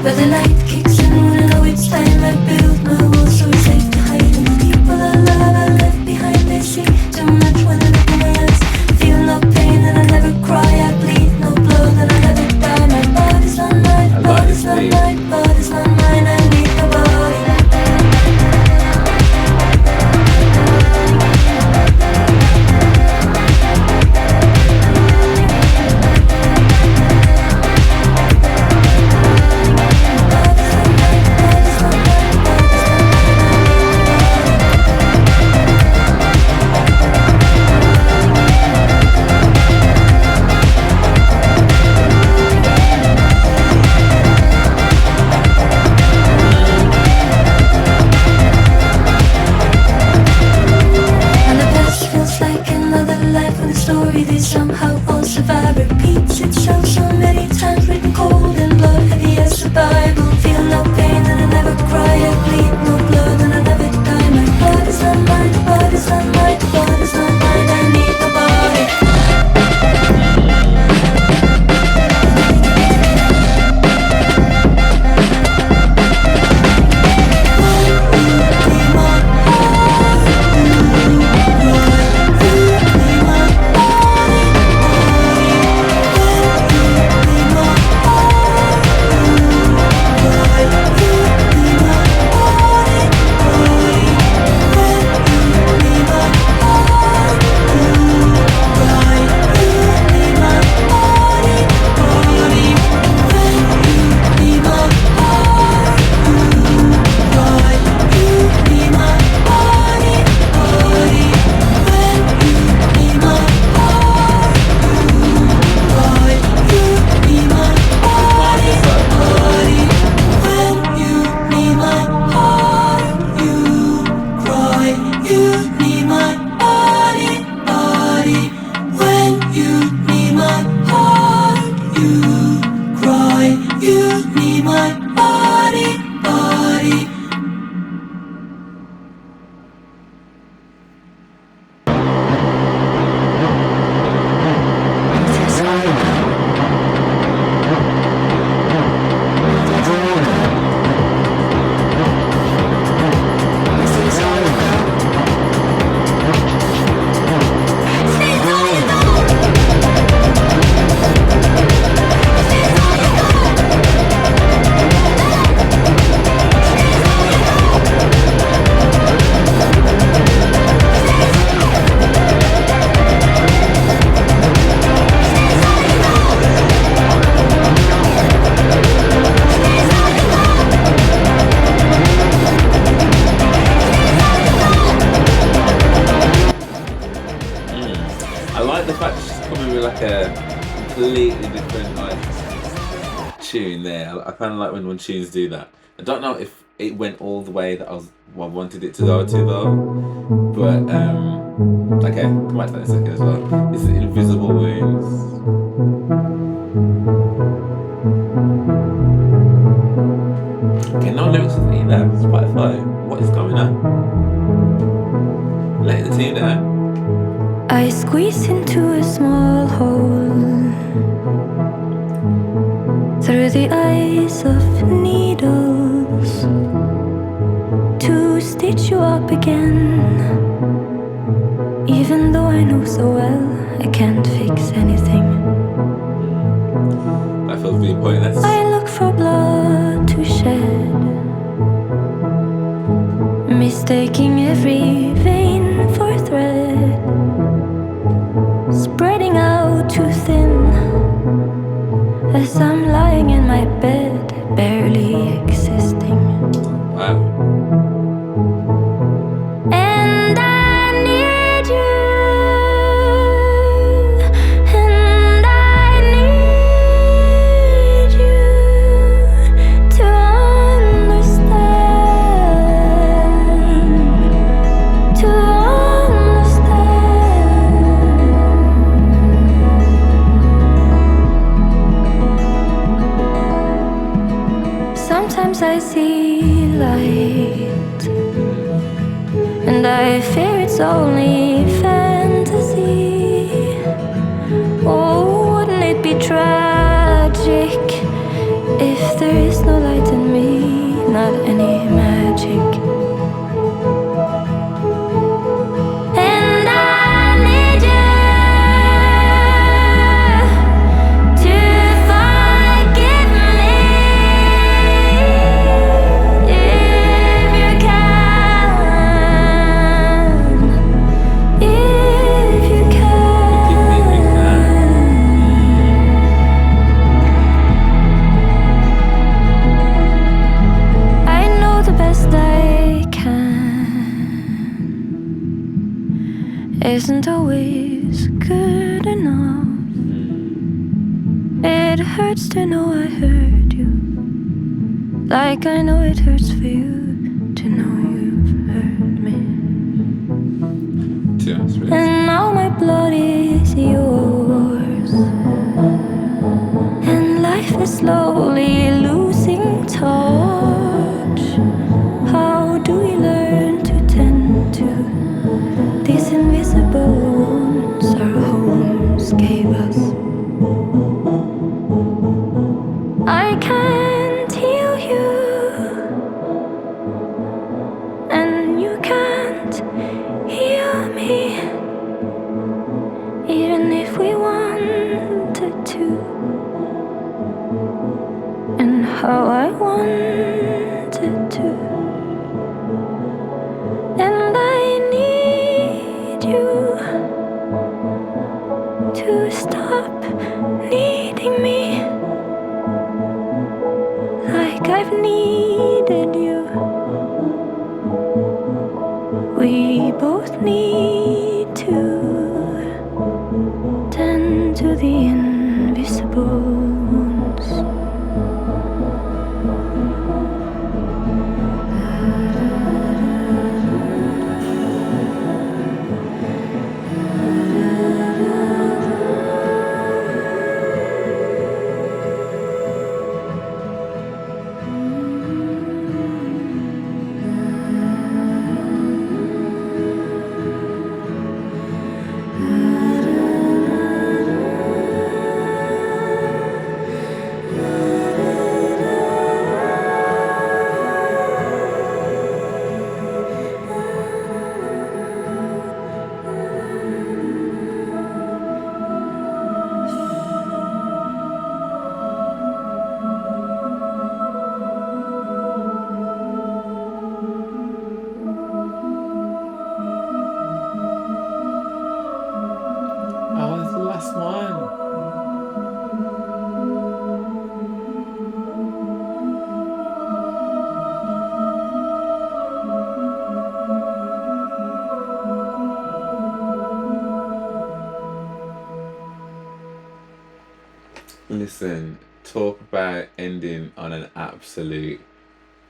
But the night kicks in when I know it's time. I build my walls so it's safe to hide. And the people I love I left behind, they see too much when I look in my eyes. Feel no pain and I never cry. I bleed no blood and I never die. My body's not mine, body's not mine, body's not mine. I need my body. Somehow all survive, repeats itself so many times, written cold in blood, heavy as a Bible. Feel no pain and I never cry, I bleed no blood and I never die. My body's not mine, body's not mine, body's not mine. I need my body. Tune there. I kind of like when tunes do that. I don't know if it went all the way that I wanted it to go to though, but okay, come back to that in a second as well. This is Invisible Wounds. Okay, no lyrics with either. Spotify, what is going on? Let the team down. I squeeze into a small hole through the eyes of needles to stitch you up again. Even though I know so well I can't fix anything, that feels really pointless. I look for blood to shed, mistaking every vein for thread, spreading out too thin as I'm lying in my bed. I fear it's only fantasy. Oh, wouldn't it be tragic if there is no light in me, not any magic? And I need you to forgive me if you can. If you can. I know the best I can isn't always good enough. It hurts to know I hurt you, like I know it hurts for you to know you've hurt me. And now my blood is yours, and life is slowly losing touch. How do we learn to tend to these invisible wounds our homes gave us? I can't heal you, and you can't heal me, even if we wanted to. And how I wanted to. And I need you to stop needing me like I've needed you. We both need to tend to the invisible wounds. Oh, it's the last one. Listen, talk about ending on an absolute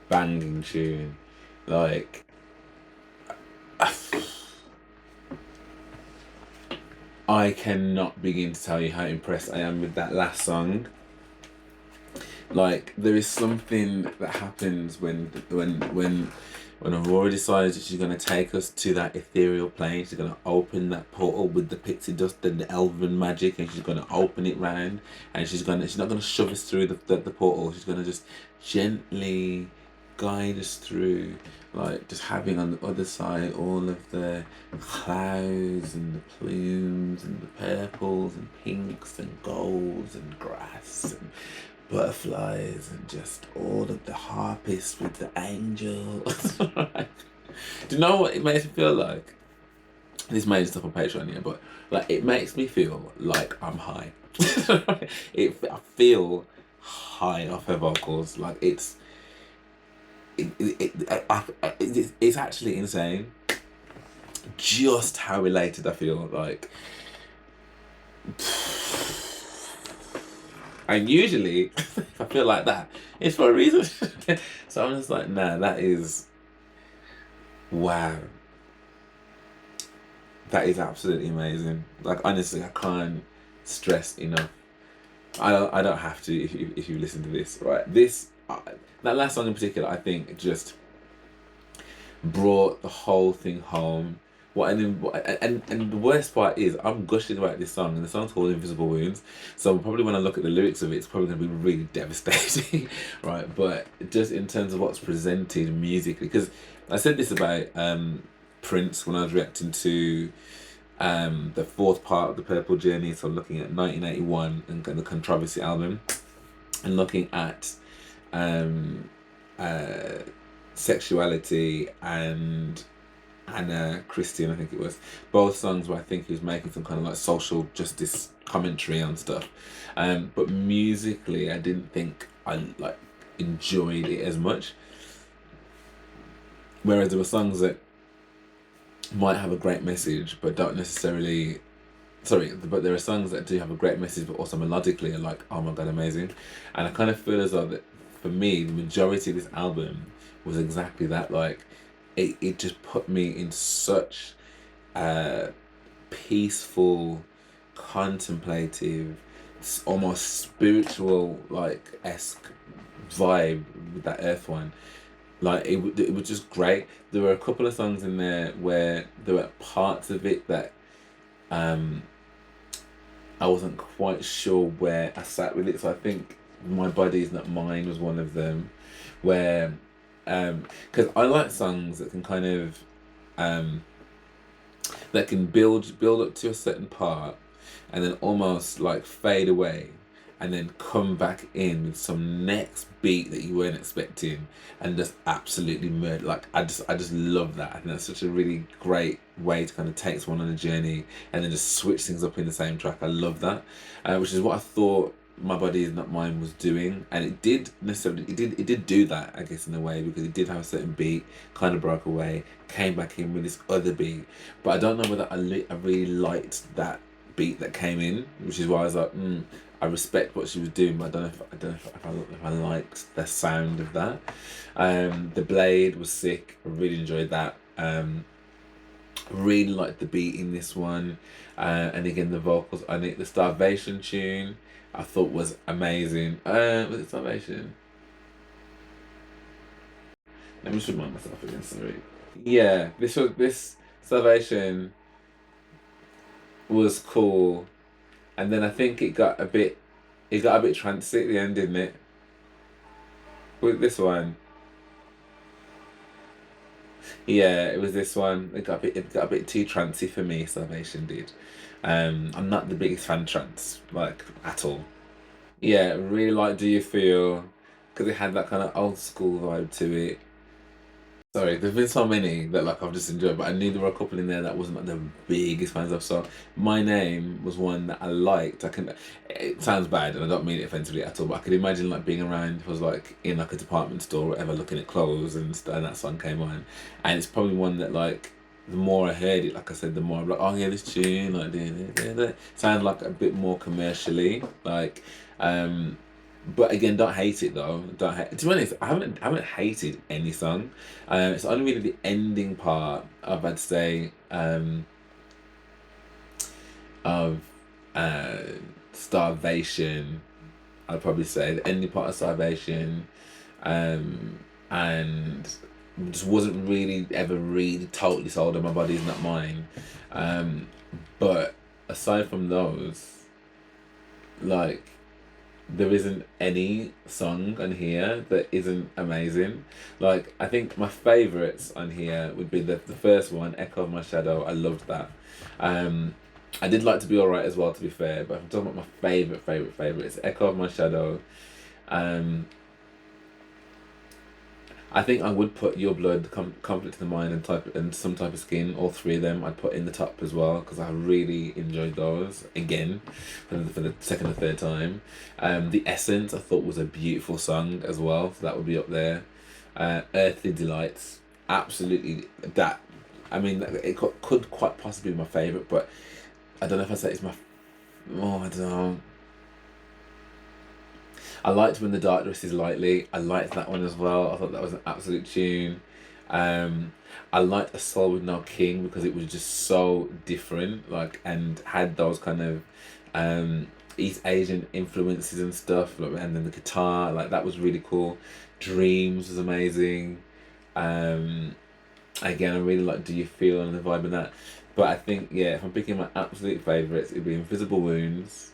banging tune. Like, I cannot begin to tell you how impressed I am with that last song. Like, there is something that happens when Aurora decides that she's gonna take us to that ethereal plane. She's gonna open that portal with the pixie dust and the elven magic, and she's gonna open it round, and she's not gonna shove us through the portal. She's gonna just gently guide us through, like just having on the other side all of the clouds and the plumes and the purples and pinks and golds and grass and butterflies and just all of the harpists with the angels. Do you know what it makes me feel like? This made stuff on Patreon, yeah, but like it makes me feel like I'm high. I feel high off her vocals. Like it's actually insane just how related I feel. Like, and usually if I feel like that, it's for a reason. So I'm just like, nah, that is, wow, that is absolutely amazing. Like, honestly, I can't stress enough. I don't have to if you listen to this, right? This that last song in particular, I think just brought the whole thing home. And the worst part is I'm gushing about this song, and the song's called Invisible Wounds. So probably when I look at the lyrics of it, it's probably going to be really devastating, right? But just in terms of what's presented musically, because I said this about Prince when I was reacting to the fourth part of the Purple Journey. So looking at 1981 and the Controversy album, and looking at um, uh, Sexuality and Anna Christian, I think it was. Both songs where I think he was making some kind of like social justice commentary on stuff. But musically, I didn't think I like enjoyed it as much. Whereas there were songs that might have a great message, but don't necessarily. Sorry, but there are songs that do have a great message, but also melodically are like, oh my god, amazing. And I kind of feel as though that for me, the majority of this album was exactly that. Like, it just put me in such a peaceful, contemplative, almost spiritual like esque vibe with that Earth one. Like it was just great. There were a couple of songs in there where there were parts of it that um I wasn't quite sure where I sat with it. So I think My Body Is Not Mine was one of them, where because I like songs that can kind of um that can build up to a certain part and then almost like fade away and then come back in with some next beat that you weren't expecting and just absolutely murder. Like I just love that. I think that's such a really great way to kind of take someone on a journey and then just switch things up in the same track. I love that, which is what I thought My Body Is Not Mine was doing, and it did do that, I guess, in a way, because it did have a certain beat, kind of broke away, came back in with this other beat. But I don't know whether I really liked that beat that came in, which is why I was like, I respect what she was doing, but I don't know if I liked the sound of that. The Blade was sick. I really enjoyed that. Really liked the beat in this one, and again the vocals on it. The Starvation tune I thought was amazing. Was it Starvation? Let me just remind myself again. Sorry. Yeah, this Starvation was cool, and then I think it got a bit trancy at the end, didn't it? With this one, yeah, it was this one. It got a bit too trancy for me. Salvation did. I'm not the biggest fan of trance, like, at all. Yeah, really like Do You Feel, because it had that kind of old school vibe to it. Sorry, there's been so many that like I've just enjoyed, but I knew there were a couple in there that wasn't like the biggest fans of. So My Name was one that I liked. I can. It sounds bad, and I don't mean it offensively at all, but I could imagine like being around. It was like in like a department store, or whatever, looking at clothes, and that song came on, and it's probably one that like the more I heard it, like I said, the more I'm like, oh yeah, this tune like sounds like a bit more commercially like. Um, but again, don't hate it though. Don't hate. To be honest, I haven't hated any song. It's only really the ending part of I'd say of uh Starvation. I'd probably say the ending part of Starvation, um, and just wasn't really ever really totally sold on My Body Is Not Mine. Um, but aside from those, like there isn't any song on here that isn't amazing. Like I think my favorites on here would be the first one, Echo of My Shadow. I loved that. Um, I did like To Be Alright as well, to be fair. But if I'm talking about my favorite, it's Echo of My Shadow. Um, I think I would put Your Blood, Conflict of the Mind, and Some Type of Skin. All three of them I'd put in the top as well because I really enjoyed those again for the second or third time. The Essence I thought was a beautiful song as well, so that would be up there. Earthly Delights, absolutely that. I mean, it could quite possibly be my favorite, but I don't know if I say it's my. Oh, I don't know. I liked When the Dark Dresses Lightly. I liked that one as well. I thought that was an absolute tune. I liked A Soul with No King because it was just so different, like, and had those kind of East Asian influences and stuff, like, and then the guitar, like that was really cool. Dreams was amazing. Um, Again, I really like Do You Feel and the vibe of that. But I think, yeah, if I'm picking my absolute favourites, it'd be Invisible Wounds.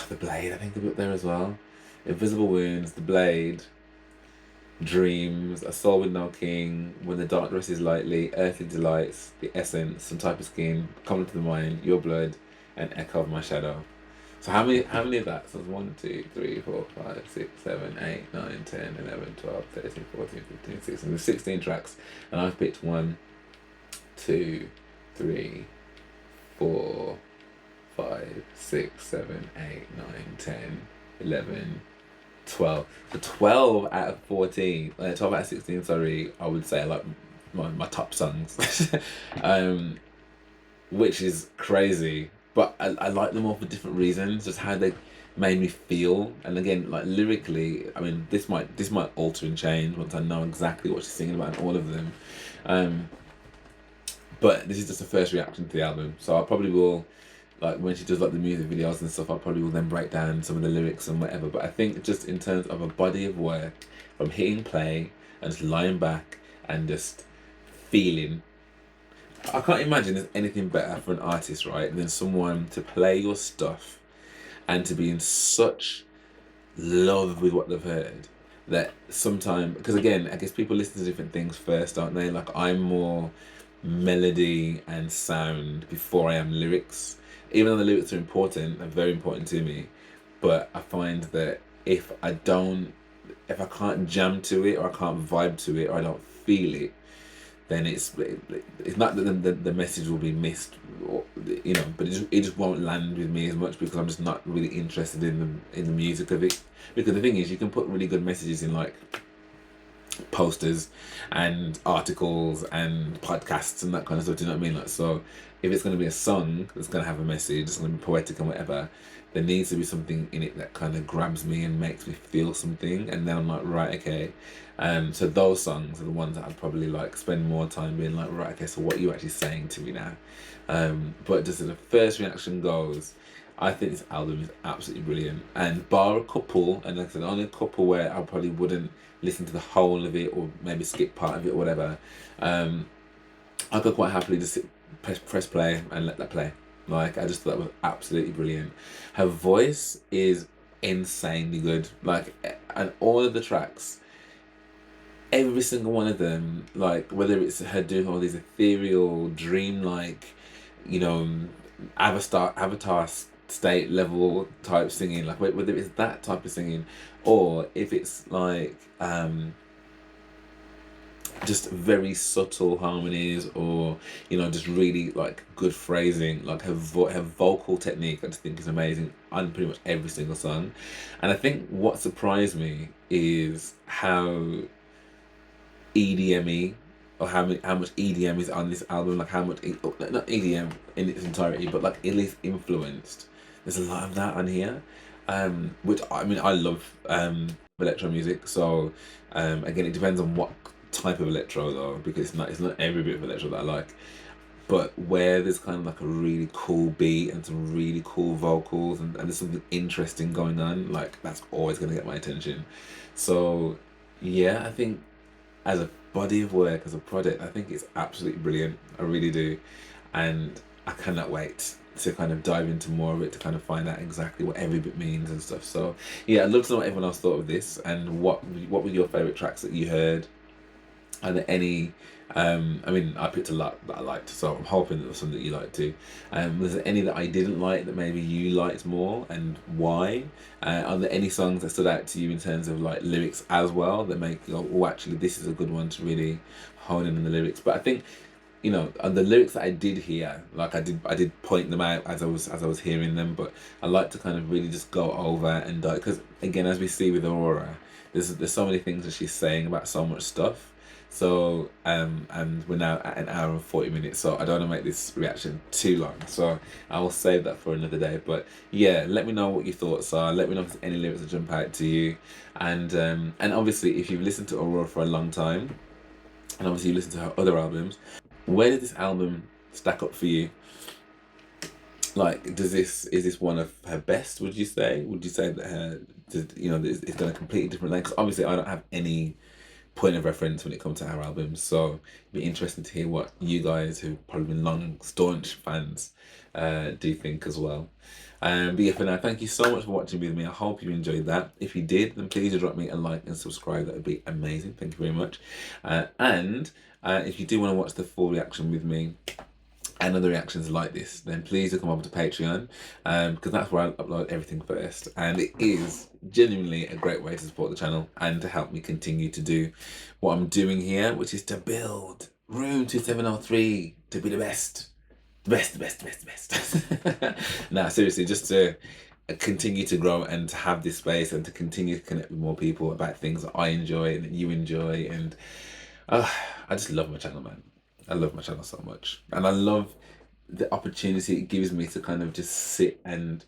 The Blade, I think, a bit there as well. Invisible Wounds, The Blade, Dreams, A Soul with No King, When the Dark Dresses Lightly, Earthly Delights, The Essence, Some Type of Skin, Come to the Mind, Your Blood, and Echo of My Shadow. So how many of that? So it's 1, 2, 3, 4, 5, 6, 7, 8, 9, 10, 11, 12, 13, 14, 15, 16. There's 16 tracks. And I've picked 1, 2, 3, 4, 5, 6, 7, 8, 9, 10, 11, 12. So 12 out of 14, 12 out of 16, sorry, I would say like my top songs. um, which is crazy. But I like them all for different reasons, just how they made me feel. And again, like lyrically, I mean, this might alter and change once I know exactly what she's singing about in all of them. Um, but this is just a first reaction to the album, so I probably will, like when she does like the music videos and stuff, I probably will then break down some of the lyrics and whatever. But I think just in terms of a body of work, from hitting play and just lying back and just feeling, I can't imagine there's anything better for an artist, right, than someone to play your stuff and to be in such love with what they've heard that sometimes, because again, I guess people listen to different things first, aren't they? Like I'm more melody and sound before I am lyrics, even though the lyrics are important, they're very important to me. But I find that if I can't jam to it, or I can't vibe to it, or I don't feel it, then it's not that the message will be missed, or, but it just won't land with me as much because I'm just not really interested in the music of it. Because the thing is, you can put really good messages in like posters and articles and podcasts and that kind of stuff. Do you know what I mean? Like, so if it's going to be a song that's going to have a message, it's going to be poetic and whatever, there needs to be something in it that kind of grabs me and makes me feel something, and then I'm like, right, okay. So those songs are the ones that I'd probably like spend more time being like, right, okay, so what are you actually saying to me now? But just as the first reaction goes, I think this album is absolutely brilliant. And bar a couple, and like I said, only a couple where I probably wouldn't listen to the whole of it or maybe skip part of it or whatever, I could quite happily just press play and let that play. Like, I just thought that was absolutely brilliant. Her voice is insanely good. Like, and all of the tracks, every single one of them, like whether it's her doing all these ethereal, dreamlike, you know, avatar state level type singing, like whether it's that type of singing, or if it's like just very subtle harmonies, or just really like good phrasing, like her vocal technique I just think is amazing on pretty much every single song. And I think what surprised me is how EDME, or how much EDM is on this album, like how much not EDM in its entirety, but like at least influenced. There's a lot of that on here, which I mean I love electro music. So again, it depends on what type of electro though, because it's not every bit of electro that I like. But where there's kind of like a really cool beat and some really cool vocals, and there's something interesting going on, like that's always gonna get my attention. So yeah, I think as a body of work, as a product, I think it's absolutely brilliant. I really do. And I cannot wait to kind of dive into more of it, to kind of find out exactly what every bit means and stuff. So yeah, I'd love to know what everyone else thought of this, and what were your favorite tracks that you heard. Are there any I mean, I picked a lot that I liked, so I'm hoping that there was some that you liked too. Was there any that I didn't like that maybe you liked more, and why? Are there any songs that stood out to you in terms of like lyrics as well, that make you go, oh, actually this is a good one to really hone in on the lyrics? But I think, on the lyrics that I did hear, like I did point them out as I was hearing them, but I like to kind of really just go over and because again, as we see with Aurora, there's so many things that she's saying about so much stuff. So and we're now at an hour and 40 minutes, so I don't want to make this reaction too long, so I will save that for another day. But yeah, let me know what your thoughts are, let me know if there's any lyrics that jump out to you. And obviously, if you've listened to Aurora for a long time, and obviously you listen to her other albums, where did this album stack up for you? Like, is this one of her best, would you say? Would you say that it's going a completely different length? 'Cause obviously I don't have any point of reference when it comes to our albums. So it'd be interesting to hear what you guys, who've probably been long staunch fans, do think as well. But yeah, for now, thank you so much for watching with me. I hope you enjoyed that. If you did, then please do drop me a like and subscribe. That would be amazing. Thank you very much. And if you do want to watch the full reaction with me and other reactions like this, then please do come over to Patreon, because that's where I upload everything first, and it is genuinely a great way to support the channel and to help me continue to do what I'm doing here, which is to build Room 2703 to be the best. The best. Nah, seriously, just to continue to grow and to have this space and to continue to connect with more people about things that I enjoy and that you enjoy. And I just love my channel, man. I love my channel so much. And I love the opportunity it gives me to kind of just sit and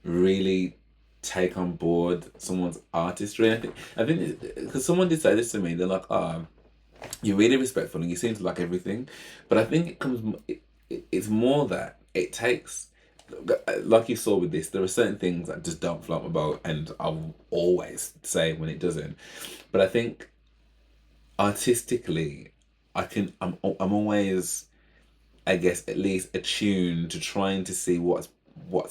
really take on board someone's artistry. I think because someone did say this to me, they're like, oh, you're really respectful and you seem to like everything. But I think it comes, it's more that it takes, like you saw with this, there are certain things that just don't float my boat, and I'll always say when it doesn't. But I think artistically, I'm always, I guess, at least attuned to trying to see what's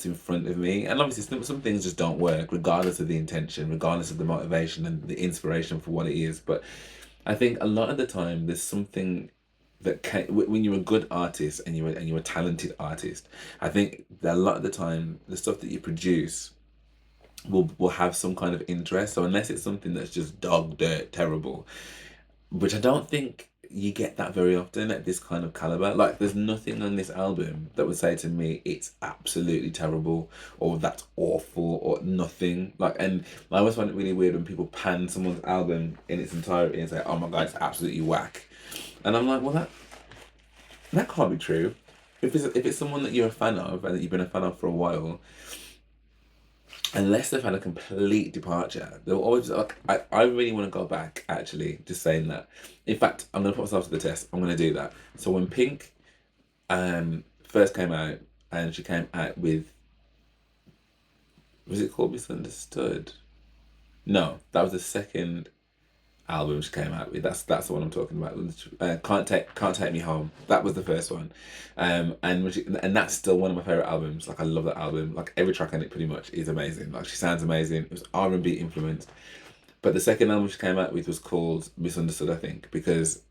in front of me. And obviously some things just don't work regardless of the intention, regardless of the motivation and the inspiration for what it is. But I think a lot of the time there's something that when you're a good artist and you're a talented artist, I think that a lot of the time the stuff that you produce will have some kind of interest. So unless it's something that's just dog dirt terrible, which I don't think you get that very often at this kind of caliber. Like, there's nothing on this album that would say to me it's absolutely terrible or that's awful or nothing. Like, and I always find it really weird when people pan someone's album in its entirety and say, oh my god, it's absolutely whack. And I'm like, well, that can't be true. If it's someone that you're a fan of and that you've been a fan of for a while, unless they've had a complete departure, they'll always like, I really want to go back, actually, just saying that. In fact, I'm going to put myself to the test. I'm going to do that. So when Pink first came out, and she came out with, was it called Misunderstood? No, that was the second album she came out with. That's the one I'm talking about. Can't Take Me Home. That was the first one, and that's still one of my favorite albums. Like, I love that album. Like, every track on it pretty much is amazing. Like, she sounds amazing. It was R&B influenced. But the second album she came out with was called Misunderstood, I think, because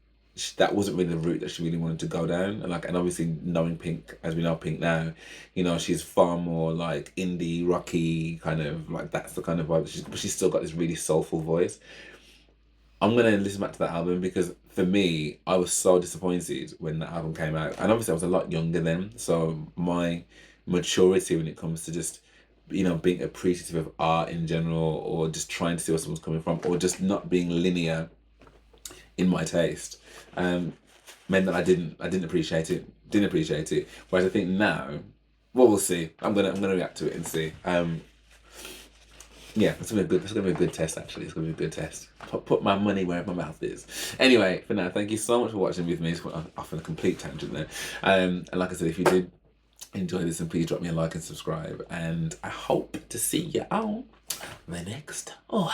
that wasn't really the route that she really wanted to go down. And obviously knowing Pink as we know Pink now, you know, she's far more like indie rocky kind of, like, that's the kind of vibe. But she's still got this really soulful voice. I'm gonna listen back to that album because for me, I was so disappointed when that album came out, and obviously I was a lot younger then, so my maturity when it comes to just, you know, being appreciative of art in general, or just trying to see where someone's coming from, or just not being linear in my taste, meant that I didn't appreciate it. Whereas I think now, well, we'll see. I'm gonna react to it and see. Yeah, it's gonna be a good test, actually. It's gonna be a good test. Put my money where my mouth is. Anyway, for now, thank you so much for watching with me. Just went off on a complete tangent there. And like I said, if you did enjoy this, then please drop me a like and subscribe. And I hope to see you on the next one.